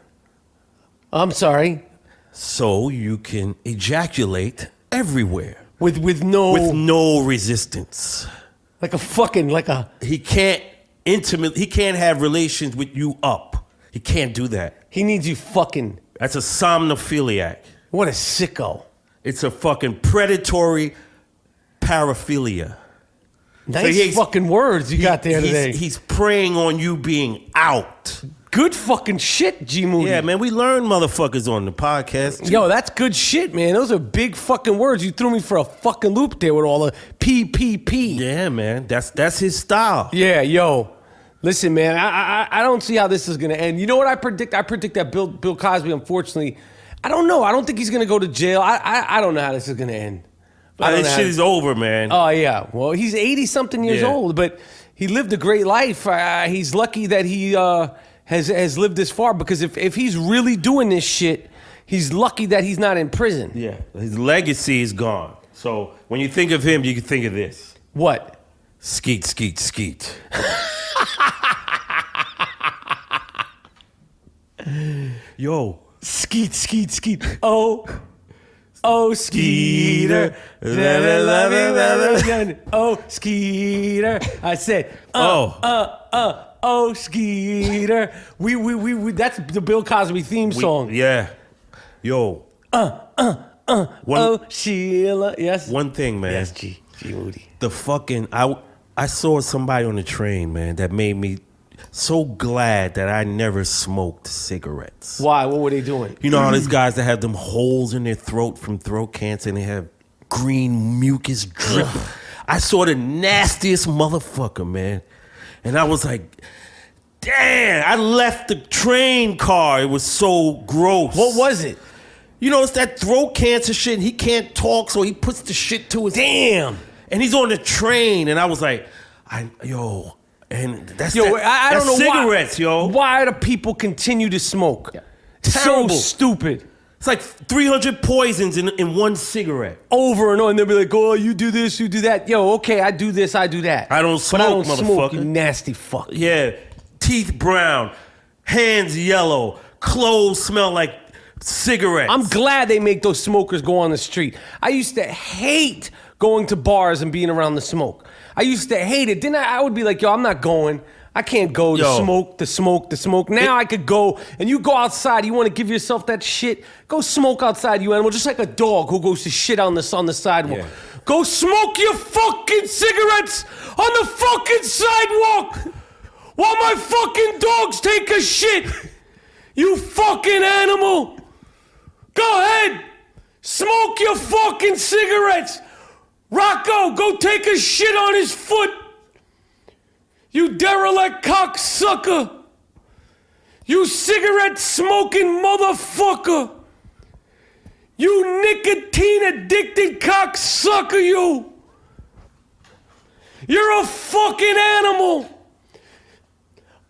I'm sorry. So you can ejaculate everywhere. With no resistance. He can't have relations with you up. He can't do that. He needs you fucking. That's a somnophiliac. What a sicko. It's a fucking predatory paraphilia. Nice fucking words you got there today. He's preying on you being out. Good fucking shit, G Moody. Yeah, man, we learn motherfuckers on the podcast. Yo, that's good shit, man. Those are big fucking words. You threw me for a fucking loop there with all the PPP. Yeah, man, that's his style. Yeah, yo. Listen, man, I don't see how this is gonna end. You know what I predict? I predict that Bill Cosby, unfortunately, I don't know. I don't think he's gonna go to jail. I don't know how this is gonna end. This shit is over, man. Oh, yeah. Well, he's 80-something years old, but he lived a great life. He's lucky that he has lived this far, because if he's really doing this shit, he's lucky that he's not in prison. Yeah, his legacy is gone. So when you think of him, you can think of this. What? Skeet, skeet, skeet. Yo. Skeet, skeet, skeet. Oh, Skeeter. Oh, Skeeter. I said, oh, Skeeter. We that's the Bill Cosby theme song. Yeah. Yo. Oh, Sheila. Yes. One thing, man. Yes, G Moody. The fucking, I saw somebody on the train, man, that made me so glad that I never smoked cigarettes. Why? What were they doing? You know how these guys that have them holes in their throat from throat cancer and they have green mucus drip? I saw the nastiest motherfucker, man. And I was like, damn, I left the train car. It was so gross. What was it? You know, it's that throat cancer shit. He can't talk, so he puts the shit to his... Damn. And he's on the train, and I was like, and that's I don't know cigarettes, yo. Why do people continue to smoke? Yeah. So stupid. It's like 300 poisons in one cigarette. Over and over, and they'll be like, oh, you do this, you do that. Yo, okay, I do this, I do that. I don't smoke, but I don't motherfucker. Smoke, you nasty fuck. Yeah, teeth brown, hands yellow, clothes smell like cigarettes. I'm glad they make those smokers go on the street. I used to hate going to bars and being around the smoke. I used to hate it. Then I would be like, yo, I'm not going. I can't go to smoke. Now I could go, and you go outside. You want to give yourself that shit? Go smoke outside, you animal. Just like a dog who goes to shit on the sidewalk. Yeah. Go smoke your fucking cigarettes on the fucking sidewalk while my fucking dogs take a shit. You fucking animal. Go ahead. Smoke your fucking cigarettes. Rocco, go take a shit on his foot. You derelict cocksucker. You cigarette smoking motherfucker. You nicotine addicted cocksucker, you. You're a fucking animal.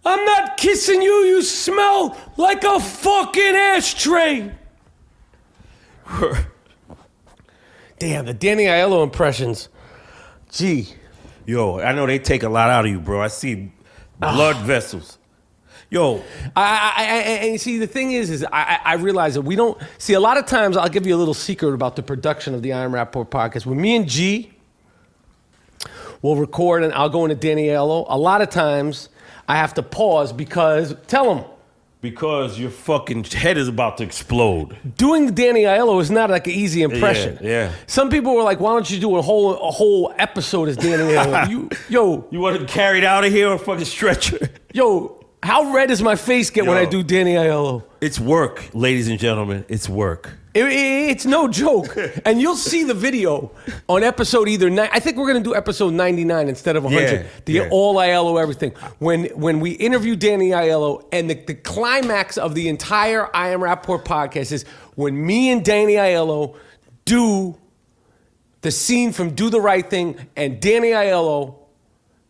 I'm not kissing you. You smell like a fucking ashtray. Damn, the Danny Aiello impressions. Gee. Yo, I know they take a lot out of you, bro. I see blood vessels. Yo. And see, the thing is I realize that we don't see a lot of times. I'll give you a little secret about the production of the I Am Rappaport podcast. When me and G will record, and I'll go into Danny Aiello, a lot of times I have to pause because tell him. Because your fucking head is about to explode. Doing Danny Aiello is not like an easy impression. Yeah. Some people were like, "Why don't you do a whole episode as Danny Aiello?" You want to carry it out of here or fucking stretcher? Yo, how red does my face get when I do Danny Aiello? It's work, ladies and gentlemen. It's work. It's no joke. And you'll see the video on episode I think we're going to do episode 99 instead of 100. All Aiello everything. When we interview Danny Aiello, and the climax of the entire I Am Rappaport podcast is when me and Danny Aiello do the scene from Do the Right Thing, and Danny Aiello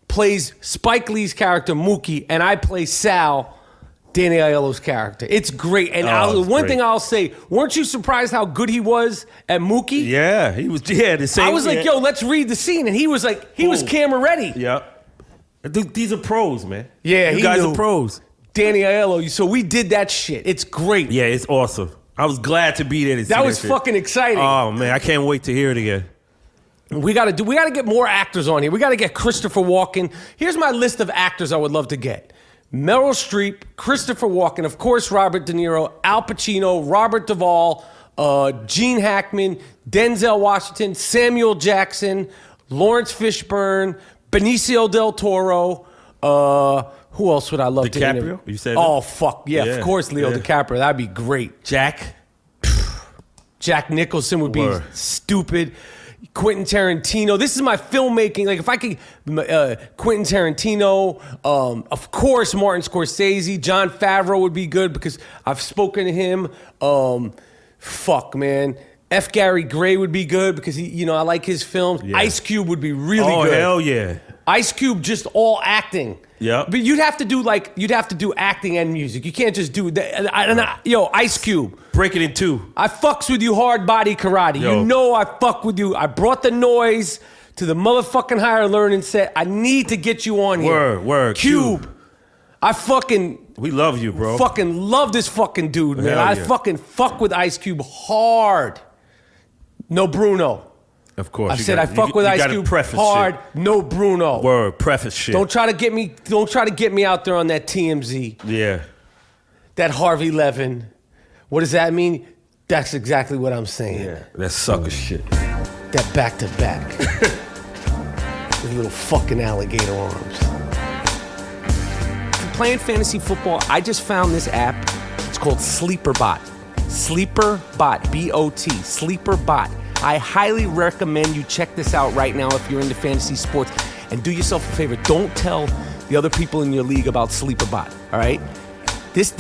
plays Spike Lee's character Mookie, and I play Sal, Danny Aiello's character. It's great. And one thing I'll say, weren't you surprised how good he was at Mookie? Yeah, he was. Yeah, the same. I was like, yo, let's read the scene. And he was like, he was camera ready. Yeah. These are pros, man. Yeah, you guys are pros. Danny Aiello. So we did that shit. It's great. Yeah, it's awesome. I was glad to be there to see that was fucking exciting. Oh, man, I can't wait to hear it again. We got to get more actors on here. We got to get Christopher Walken. Here's my list of actors I would love to get. Meryl Streep, Christopher Walken, of course, Robert De Niro, Al Pacino, Robert Duvall, Gene Hackman, Denzel Washington, Samuel Jackson, Lawrence Fishburne, Benicio del Toro. Who else would I love to interview? You said that? Fuck. Yeah, of course, Leo DiCaprio. That'd be great. Jack Nicholson would be stupid. Quentin Tarantino. This is my filmmaking. Like, if I could, Quentin Tarantino, of course, Martin Scorsese, Jon Favreau would be good because I've spoken to him. Fuck, man. F. Gary Gray would be good because I like his films. Yeah. Ice Cube would be really good. Oh, hell yeah. Ice Cube, just all acting. Yeah. But you'd have to do acting and music. You can't just do that. Yo, Ice Cube. Break it in two. I fucks with you hard body karate. Yo. You know I fuck with you. I brought the noise to the motherfucking higher learning set. I need to get you on here. Word. Cube. We love you, bro. Fucking love this fucking dude, man. I fucking fuck with Ice Cube hard. No Bruno. Of course. I said I fuck with Ice Cube hard. Shit. No Bruno. Word. Preface shit. Don't try to get me out there on that TMZ. Yeah. That Harvey Levin. What does that mean? That's exactly what I'm saying. Yeah. That sucker shit. That back to back. With little fucking alligator arms. If you're playing fantasy football, I just found this app. It's called SleeperBot. SleeperBot. B-O-T. SleeperBot. I highly recommend you check this out right now if you're into fantasy sports. And do yourself a favor. Don't tell the other people in your league about SleeperBot, all right? This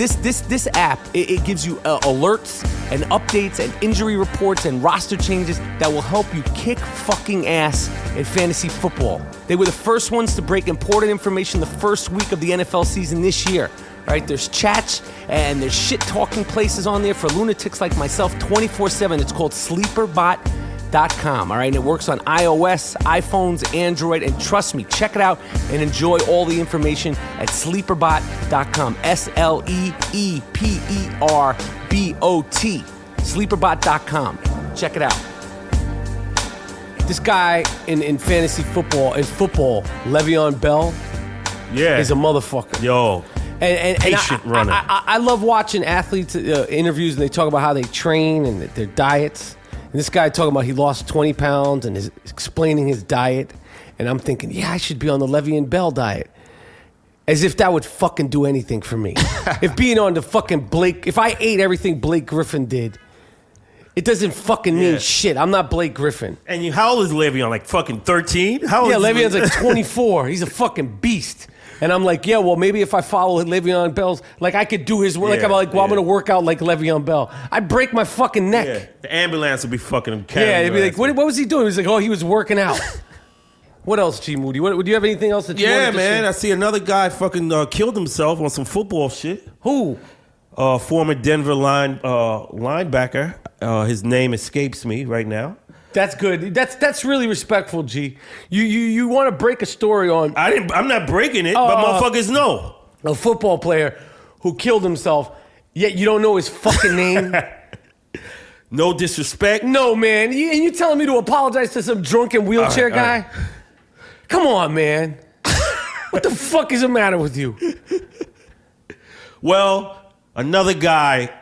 app, it gives you alerts and updates and injury reports and roster changes that will help you kick fucking ass in fantasy football. They were the first ones to break important information the first week of the NFL season this year. Right, there's chats and there's shit-talking places on there for lunatics like myself 24/7. It's called SleeperBot.com, all right? And it works on iOS, iPhones, Android, and trust me, check it out and enjoy all the information at SleeperBot.com. SleeperBot. SleeperBot.com. Check it out. This guy in fantasy football, Le'Veon Bell, is a motherfucker. Yo. And patient runner. I love watching athletes interviews, and they talk about how they train and their diets. And this guy talking about he lost 20 pounds and is explaining his diet. And I'm thinking, yeah, I should be on the Le'Veon Bell diet. As if that would fucking do anything for me. If being on the fucking if I ate everything Blake Griffin did, it doesn't fucking mean shit. I'm not Blake Griffin. And how old is Le'Veon? Like fucking 13? How old is Le'Veon's like 24. He's a fucking beast. And I'm like, yeah, well, maybe if I follow Le'Veon Bell's, like I could do his work. I'm going to work out like Le'Veon Bell. I'd break my fucking neck. Yeah. The ambulance would be fucking carrying. Yeah, they'd be like, what was he doing? He was like, oh, he was working out. What else, G Moody? Do you have anything else that you wanted to man. say? I see another guy fucking killed himself on some football shit. Who? Former Denver linebacker. His name escapes me right now. That's good. That's really respectful, G. You want to break a story on... I'm not breaking it, but motherfuckers know. A football player who killed himself, yet you don't know his fucking name? No disrespect. No, man. And you telling me to apologize to some drunken wheelchair guy? All right. Come on, man. What the fuck is the matter with you? Well, another guy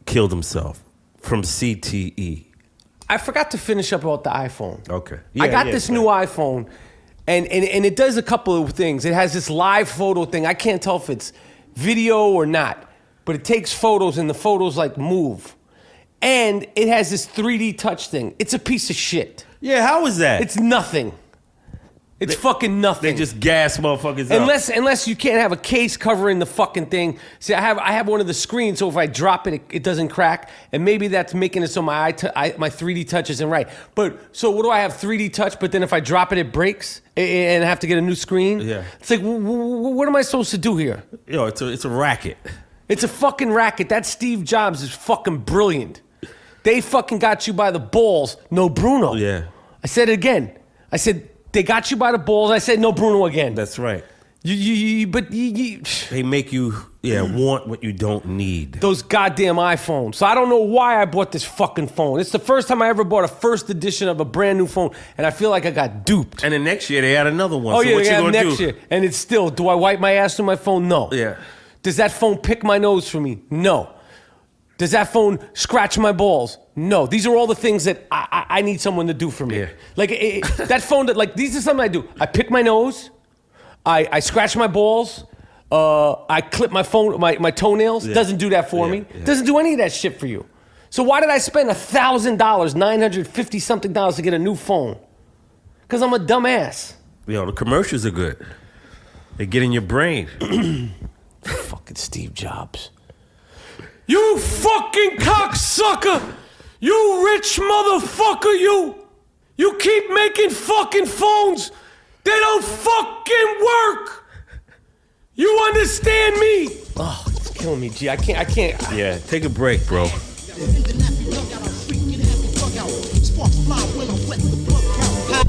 killed himself from CTE. I forgot to finish up about the iPhone. Okay. I got this new iPhone, and it does a couple of things. It has this live photo thing. I can't tell if it's video or not, but it takes photos, and the photos like move. And it has this 3D touch thing. It's a piece of shit. Yeah, how is that? It's nothing. It's fucking nothing. They just gas motherfuckers up. Unless you can't have a case covering the fucking thing. See, I have one of the screens, so if I drop it, it doesn't crack. And maybe that's making it so my 3D touch isn't right. But so what do I have 3D touch? But then if I drop it, it breaks, and I have to get a new screen. Yeah. It's like, what am I supposed to do here? Yo, it's a racket. It's a fucking racket. That Steve Jobs is fucking brilliant. They fucking got you by the balls. No Bruno. Yeah. I said it again. I said, they got you by the balls. I said, no Bruno again. That's right. But they make you, want what you don't need. Those goddamn iPhones. So I don't know why I bought this fucking phone. It's the first time I ever bought a first edition of a brand new phone, and I feel like I got duped. And then next year they had another one. Oh, so yeah, what they you have gonna next do? year. And it's still, do I wipe my ass with my phone? No. Yeah. Does that phone pick my nose for me? No. Does that phone scratch my balls? No. These are all the things that I need someone to do for me. Yeah. Like that phone these are something I do. I pick my nose. I scratch my balls. I clip my phone, my toenails. Yeah. Doesn't do that for me. Yeah. Doesn't do any of that shit for you. So why did I spend $1,000, $950 something to get a new phone? Because I'm a dumbass. Yo, the commercials are good. They get in your brain. Fucking Steve Jobs. You fucking cocksucker! You rich motherfucker, you! You keep making fucking phones! They don't fucking work! You understand me? Oh, it's killing me, G. I can't. Yeah, take a break, bro.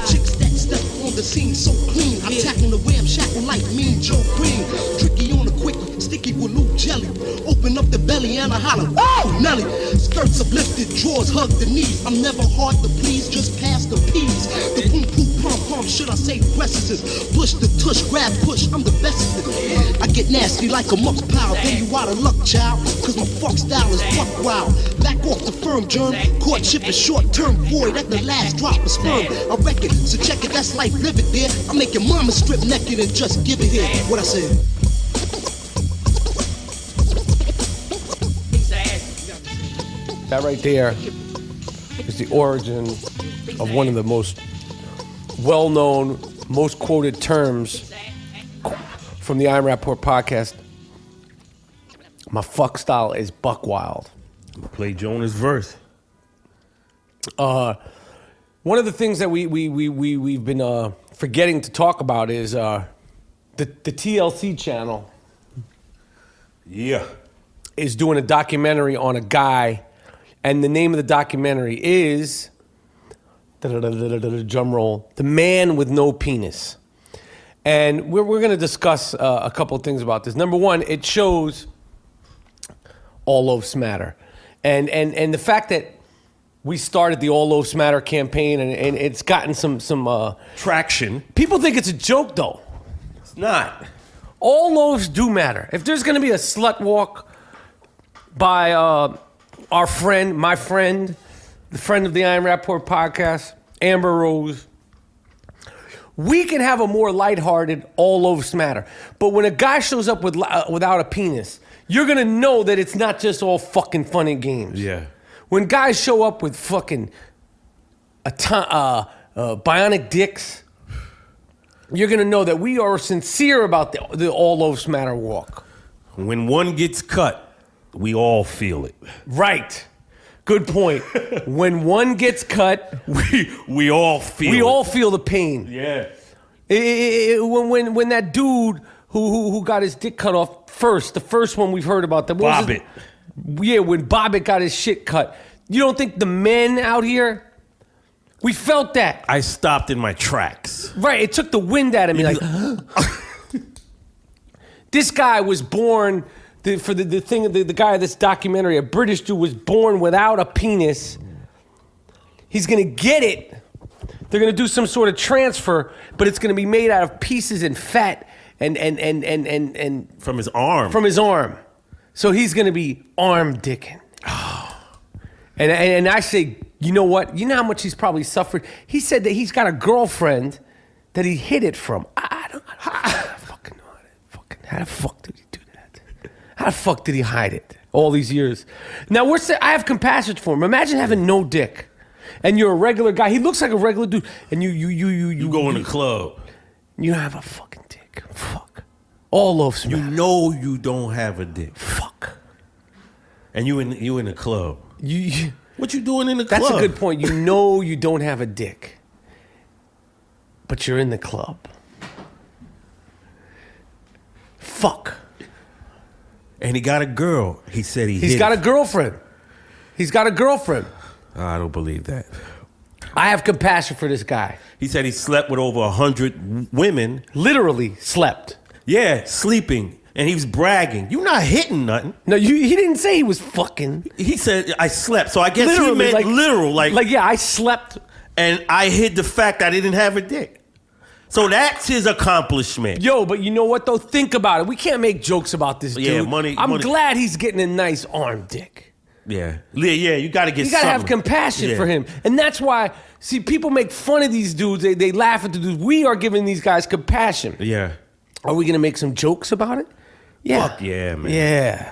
Chicks that step on the scene so clean. I'm tackling the ramshackle like Mean Joe Green. Tricky on the quick, sticky with Luke jelly. Open up the belly and I holler, oh, Nelly. Skirts uplifted, drawers hug the knees. I'm never hard to please, just pass the peas. The boom boom pom pom, should I say breasts? Push the tush, grab push, I'm the best at it. I get nasty like a muck's pile, then you out of luck, child. Cause my fuck style is fuck wild. Back off the firm, germ. Courtship is short term, void at the last drop of sperm. I reckon, so check it, that's life, live it there. I make your mama strip naked and just give it here. What I said? That right there is the origin of one of the most well-known, most quoted terms from the I AM RAPAPORT podcast. My fuck style is buck wild. Play Jonah's verse. One of the things that we've been forgetting to talk about is the TLC channel. Yeah. Is doing a documentary on a guy, and the name of the documentary is drum roll, The Man with No Penis. And we're going to discuss a couple of things about this. Number one, it shows all loafs matter, and the fact that we started the All Loafs Matter campaign, and it's gotten some Traction. People think it's a joke, though. It's not. All loaves do matter. If there's going to be a slut walk by our friend, my friend, the friend of the I AM RAPAPORT podcast, Amber Rose, we can have a more lighthearted all loaves matter. But when a guy shows up without a penis, you're going to know that it's not just all fucking fun and games. Yeah. When guys show up with fucking bionic dicks, you're going to know that we are sincere about the all loaves matter walk. When one gets cut, we all feel it. Right. Good point. When one gets cut, we all feel it. we all feel the pain. Yeah. When that dude who got his dick cut off first, the first one we've heard about, Bobbitt. Yeah, when Bobbitt got his shit cut. You don't think the men out here, we felt that. I stopped in my tracks. Right, it took the wind out of me. Like, this guy was born the guy of this documentary, a British dude was born without a penis. He's gonna get it. They're gonna do some sort of transfer, but it's gonna be made out of pieces and fat and from his arm. From his arm. So he's gonna be arm dicking. And I say, you know what? You know how much he's probably suffered? He said that he's got a girlfriend that he hid it from. I don't fucking know how the fuck did he do that? How the fuck did he hide it all these years? Now I have compassion for him. Imagine having no dick, and you're a regular guy. He looks like a regular dude, and you go in the club. You have a fucking dick. Fuck. All Loaf's You know you don't have a dick. Fuck. And you in the club. You what you doing in the club? That's a good point. You know you don't have a dick, but you're in the club. Fuck. And he got a girl. He said he's got a girlfriend. He's got a girlfriend. I don't believe that. I have compassion for this guy. He said he slept with over 100 women. Literally slept. Yeah, sleeping. And he was bragging. You not hitting nothing. No, he didn't say he was fucking. He said, I slept. So I guess literally, he meant like, literal. Like, yeah, I slept. And I hid the fact I didn't have a dick. So that's his accomplishment. Yo, but you know what, though? Think about it. We can't make jokes about this dude. Yeah, money. I'm glad he's getting a nice arm dick. Yeah, you got to get You got to have compassion for him. And that's why, see, people make fun of these dudes. They laugh at the dudes. We are giving these guys compassion. Yeah. Are we going to make some jokes about it? Yeah. Fuck yeah, man. Yeah.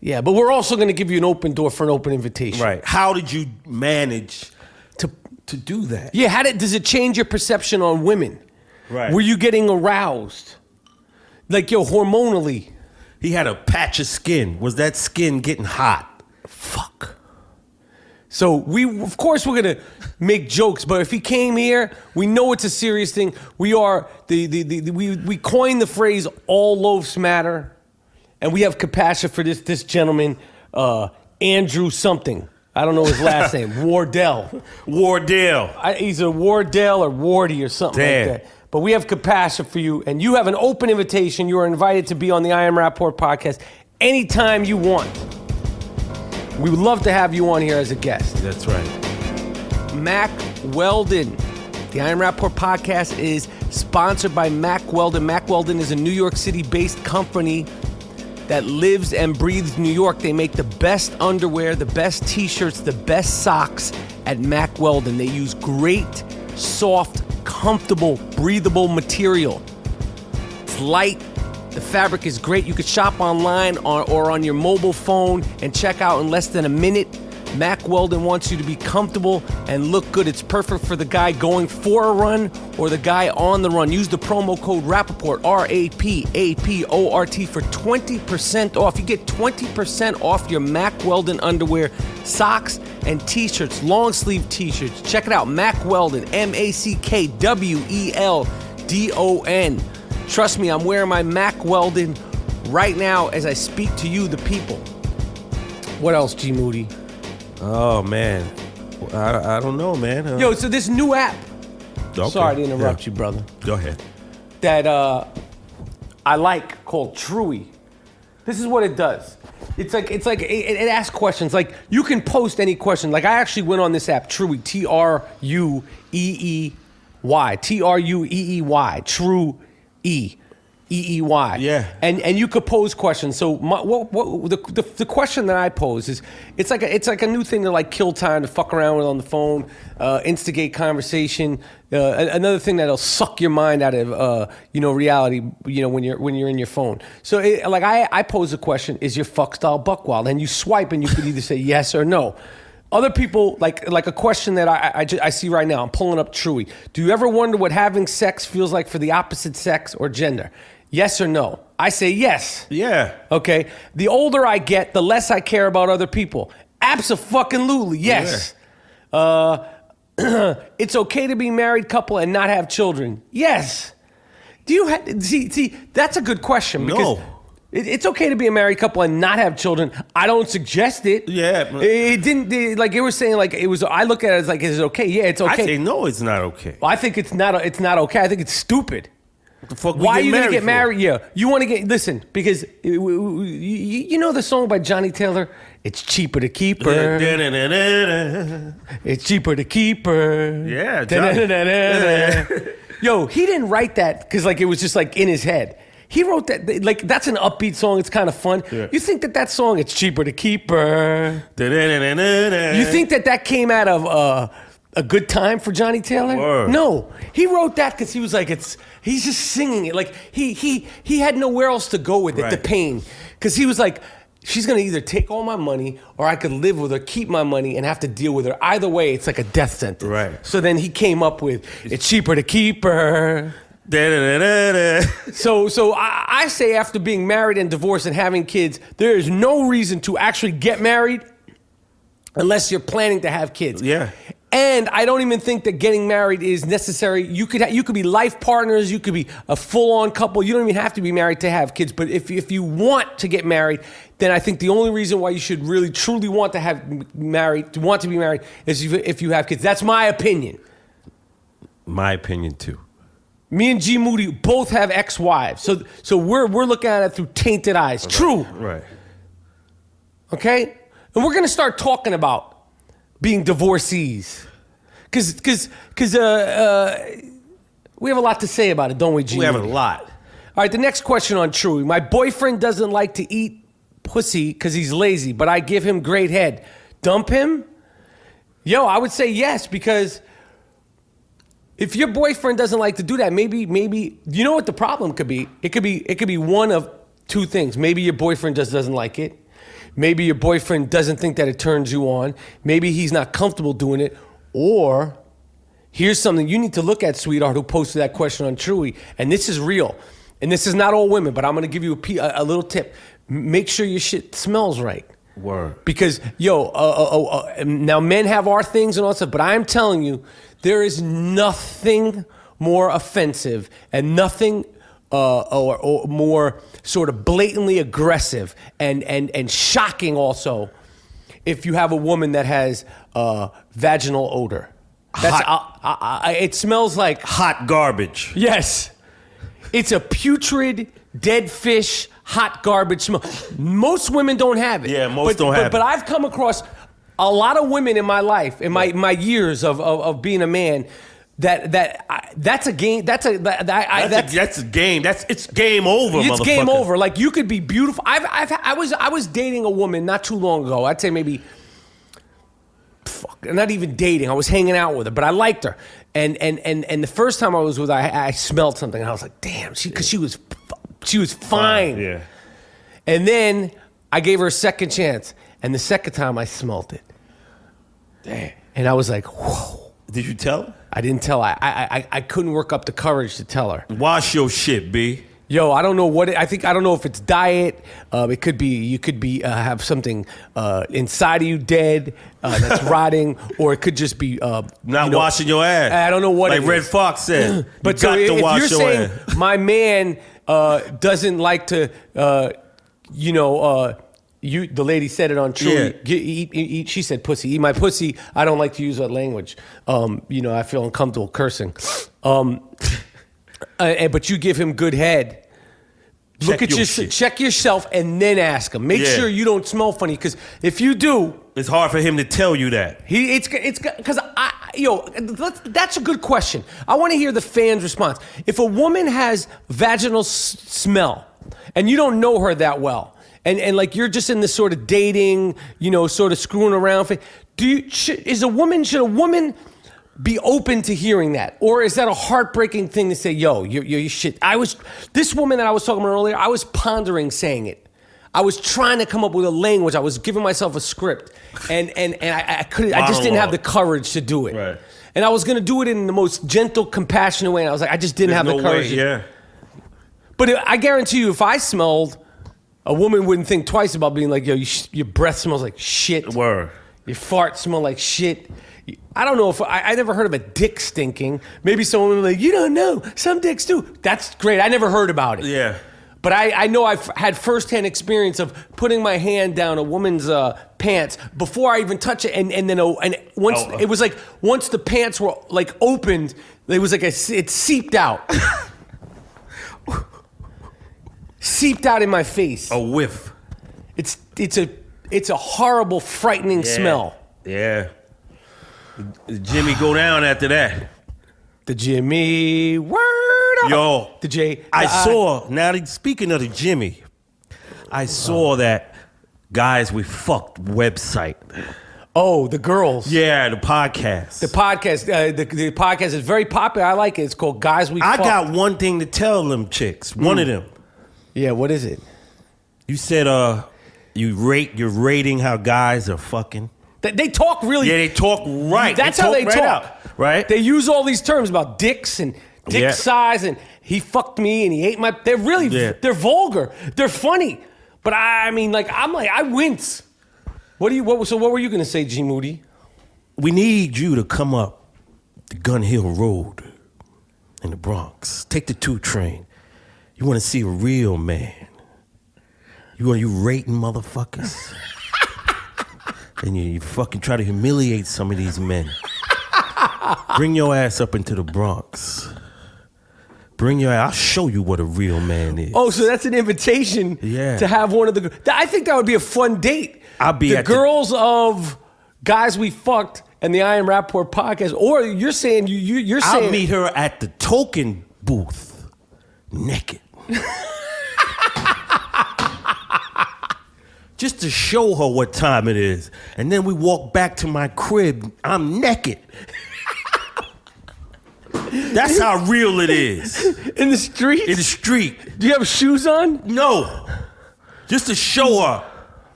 Yeah, but we're also going to give you an open door for an open invitation. Right. How did you manage to do that? Yeah, does it change your perception on women? Right. Were you getting aroused? Like, hormonally. He had a patch of skin. Was that skin getting hot? Fuck. So of course we're gonna make jokes, but if he came here, we know it's a serious thing. We are we coined the phrase "all loaves matter," and we have compassion for this gentleman, Andrew something. I don't know his last name. Wardell. He's a Wardell or Wardy or something like that. But we have compassion for you, and you have an open invitation. You are invited to be on the I Am Rapaport podcast anytime you want. We would love to have you on here as a guest. That's right. Mack Weldon. The I Am Rapaport podcast is sponsored by Mack Weldon. Mack Weldon is a New York City-based company that lives and breathes New York. They make the best underwear, the best t-shirts, the best socks at Mack Weldon. They use great, soft, comfortable, breathable material. It's light. The fabric is great. You could shop online or on your mobile phone and check out in less than a minute. Mack Weldon wants you to be comfortable and look good. It's perfect for the guy going for a run or the guy on the run. Use the promo code RAPAPORT, RAPAPORT, for 20% off. You get 20% off your Mack Weldon underwear, socks, and t-shirts, long sleeve t-shirts. Check it out, Mack Weldon, MackWeldon. Trust me, I'm wearing my Mack Weldon right now as I speak to you, the people. What else, G Moody? Oh, man. I don't know, man. Yo, so this new app. Okay. Sorry to interrupt you, brother. Go ahead. That I like, called Truey. This is what it does. It's like it asks questions. Like, you can post any question. Like, I actually went on this app, Truey, Trueey, Trueey, Yeah. And you could pose questions. So the question that I pose is, it's like a new thing to like kill time, to fuck around with on the phone, instigate conversation. Another thing that'll suck your mind out of reality. When you're in your phone. So I pose a question: is your fuck style buck wild? And you swipe, and you could either say yes or no. Other people, like a question that I see right now, I'm pulling up Truey. Do you ever wonder what having sex feels like for the opposite sex or gender? Yes or no? I say yes. Yeah. Okay. The older I get, the less I care about other people. Abso-fucking-lutely, yes. Yeah. It's okay to be a married couple and not have children. Yes. Do you see? That's a good question. Because no. It's okay to be a married couple and not have children. I don't suggest it. Yeah. It didn't, like you were saying, like it was, I look at it as like, is it okay? Yeah, it's okay. I say no, it's not okay. I think it's not okay. I think it's stupid. What the fuck? Why are you gonna get for? married? Yeah, you want to listen because you know the song by Johnny Taylor. It's cheaper to keep her. It's cheaper to keep her. Yeah, Yo, he didn't write that because like it was just like in his head. He wrote that like that's an upbeat song. It's kind of fun. Yeah. You think that song "It's Cheaper to Keep Her"? You think that came out of a good time for Johnny Taylor? Word. No, he wrote that because he was like he's just singing it like he had nowhere else to go with it. Right. The pain because he was like. She's gonna either take all my money or I could live with her, keep my money, and have to deal with her. Either way, it's like a death sentence. Right. So then he came up with, it's cheaper to keep her. So I say after being married and divorced and having kids, there is no reason to actually get married unless you're planning to have kids. Yeah. And I don't even think that getting married is necessary. You could be life partners. You could be a full-on couple. You don't even have to be married to have kids. But if you want to get married, then I think the only reason why you should really truly want to be married is if you have kids. That's my opinion. My opinion too. Me and G Moody both have ex-wives, so we're looking at it through tainted eyes. Okay. True. Right. Okay, and we're gonna start talking about being divorcees, because we have a lot to say about it, don't we, G? We have a Moody? lot. All right, the next question on Chewy. My boyfriend doesn't like to eat pussy because he's lazy, but I give him great head. Dump him? Yo, I would say yes, because if your boyfriend doesn't like to do that, maybe you know what the problem could be? It could be one of two things. Maybe your boyfriend just doesn't like it. Maybe your boyfriend doesn't think that it turns you on. Maybe he's not comfortable doing it. Or here's something you need to look at, sweetheart, who posted that question on Chewy. And this is real. And this is not all women, but I'm going to give you a little tip. Make sure your shit smells right. Word. Because, now men have our things and all that stuff, but I'm telling you, there is nothing more offensive and nothing or more sort of blatantly aggressive and shocking also if you have a woman that has vaginal odor. It smells like Hot garbage. Yes. It's a putrid, dead fish, hot garbage smell. Most women don't have it. Yeah, most don't have it. But I've come across a lot of women in my life, in my years of being a man, that's a game. That's a game. It's game over. It's motherfucker. game over. Like you could be beautiful. I was dating a woman not too long ago. I'd say maybe. Not even dating. I was hanging out with her, but I liked her. And the first time I was with her, I smelled something. And I was like, damn, because she was fine. Yeah. And then I gave her a second chance, and the second time I smelled it. Damn. And I was like, whoa. Did you tell her? I didn't tell her. I couldn't work up the courage to tell her. Wash your shit, B. Yo, I don't know what I don't know if it's diet. It could be you could be have something inside of you dead that's rotting, or it could just be not washing your ass. I don't know what. Like Red Fox said, but you so got if to wash you're your saying ass. my man doesn't like to, the lady said it on True. Yeah. Eat, she said pussy. Eat my pussy. I don't like to use that language. I feel uncomfortable cursing. But you give him good head. Check yourself and then ask him. Make sure you don't smell funny, because if you do, it's hard for him to tell you that. It's because that's a good question. I want to hear the fans' response. If a woman has vaginal smell and you don't know her that well, and like you're just in this sort of dating, sort of screwing around, should a woman be open to hearing that? Or is that a heartbreaking thing to say, yo, you shit? This woman that I was talking about earlier, I was pondering saying it. I was trying to come up with a language. I was giving myself a script. And I couldn't, I just didn't have the courage to do it. Right. And I was going to do it in the most gentle, compassionate way. And I was like, I just didn't have the courage. Yeah. But I guarantee you, if I smelled, a woman wouldn't think twice about being like, yo, your breath smells like shit. Word. Your fart smell like shit. I don't know if I never heard of a dick stinking. Maybe someone would be like, you don't know. Some dicks do. That's great. I never heard about it. Yeah. But I know I've had firsthand experience of putting my hand down a woman's pants before I even touch it, it was like once the pants were like opened, it was like it seeped out. seeped out in my face. A whiff. It's a horrible, frightening smell. Yeah. Jimmy go down after that. The Jimmy word up. Yo, the J. Speaking of the Jimmy, I saw that Guys We Fucked website. Oh, the girls. Yeah, the podcast. The podcast is very popular. I like it. It's called Guys We Fucked. I got one thing to tell them chicks. One of them. Yeah, what is it? You said you're rating how guys are fucking. They talk really. Yeah, they talk right. That's they how they right talk. Out, right? They use all these terms about dicks and dick size and he fucked me and he ate my. They're really they're vulgar. They're funny, but I mean, I wince. What were you gonna say, G Moody? We need you to come up the Gun Hill Road in the Bronx. Take the 2 train. You want to see a real man. You rating motherfuckers. And you fucking try to humiliate some of these men. Bring your ass up into the Bronx. I'll show you what a real man is. Oh, so that's an invitation to have one of the... I think that would be a fun date. I'll be the at girls of Guys We Fucked and the I Am Rapaport podcast. Or you're saying... you're saying... I'll meet her at the token booth. Naked. Just to show her what time it is. And then we walk back to my crib. I'm naked. That's how real it is. In the street? In the street. Do you have shoes on? No. Just to show her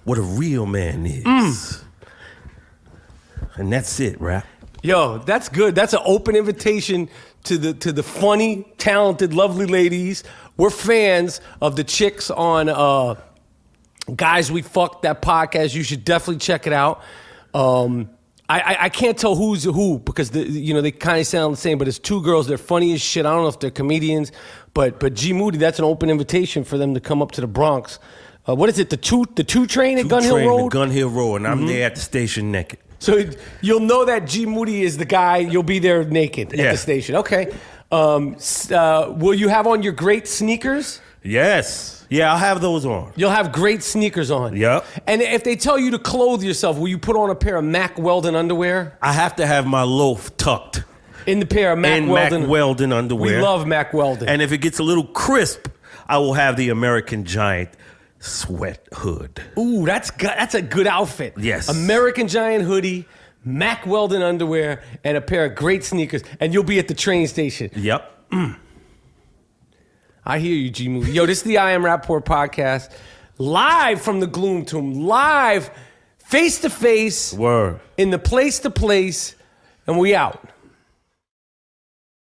what a real man is. And that's it, rap. Yo, that's good. That's an open invitation to the funny, talented, lovely ladies. We're fans of the chicks on Guys We Fucked, that podcast. You should definitely check it out. I can't tell who's who because they kind of sound the same, but it's 2 girls. They're funny as shit. I don't know if they're comedians, but G Moody, that's an open invitation for them to come up to the Bronx. What is it? The two train at Gun Hill Road? The Gun Hill Road, and I'm there at the station naked. So you'll know that G Moody is the guy. You'll be there naked at the station. Okay. Will you have on your great sneakers? Yes. Yeah, I'll have those on. You'll have great sneakers on. Yep. And if they tell you to clothe yourself, will you put on a pair of Mack Weldon underwear? I have to have my loaf tucked. In the pair of Mack Weldon underwear. We love Mack Weldon. And if it gets a little crisp, I will have the American Giant sweat hood. Ooh, that's a good outfit. Yes. American Giant hoodie, Mack Weldon underwear, and a pair of great sneakers. And you'll be at the train station. Yep. I hear you, G Movie. Yo, this is the I Am Rapaport podcast. Live from the Gloom Tomb. Live, face to face. Word. In the Place to Place. And we out.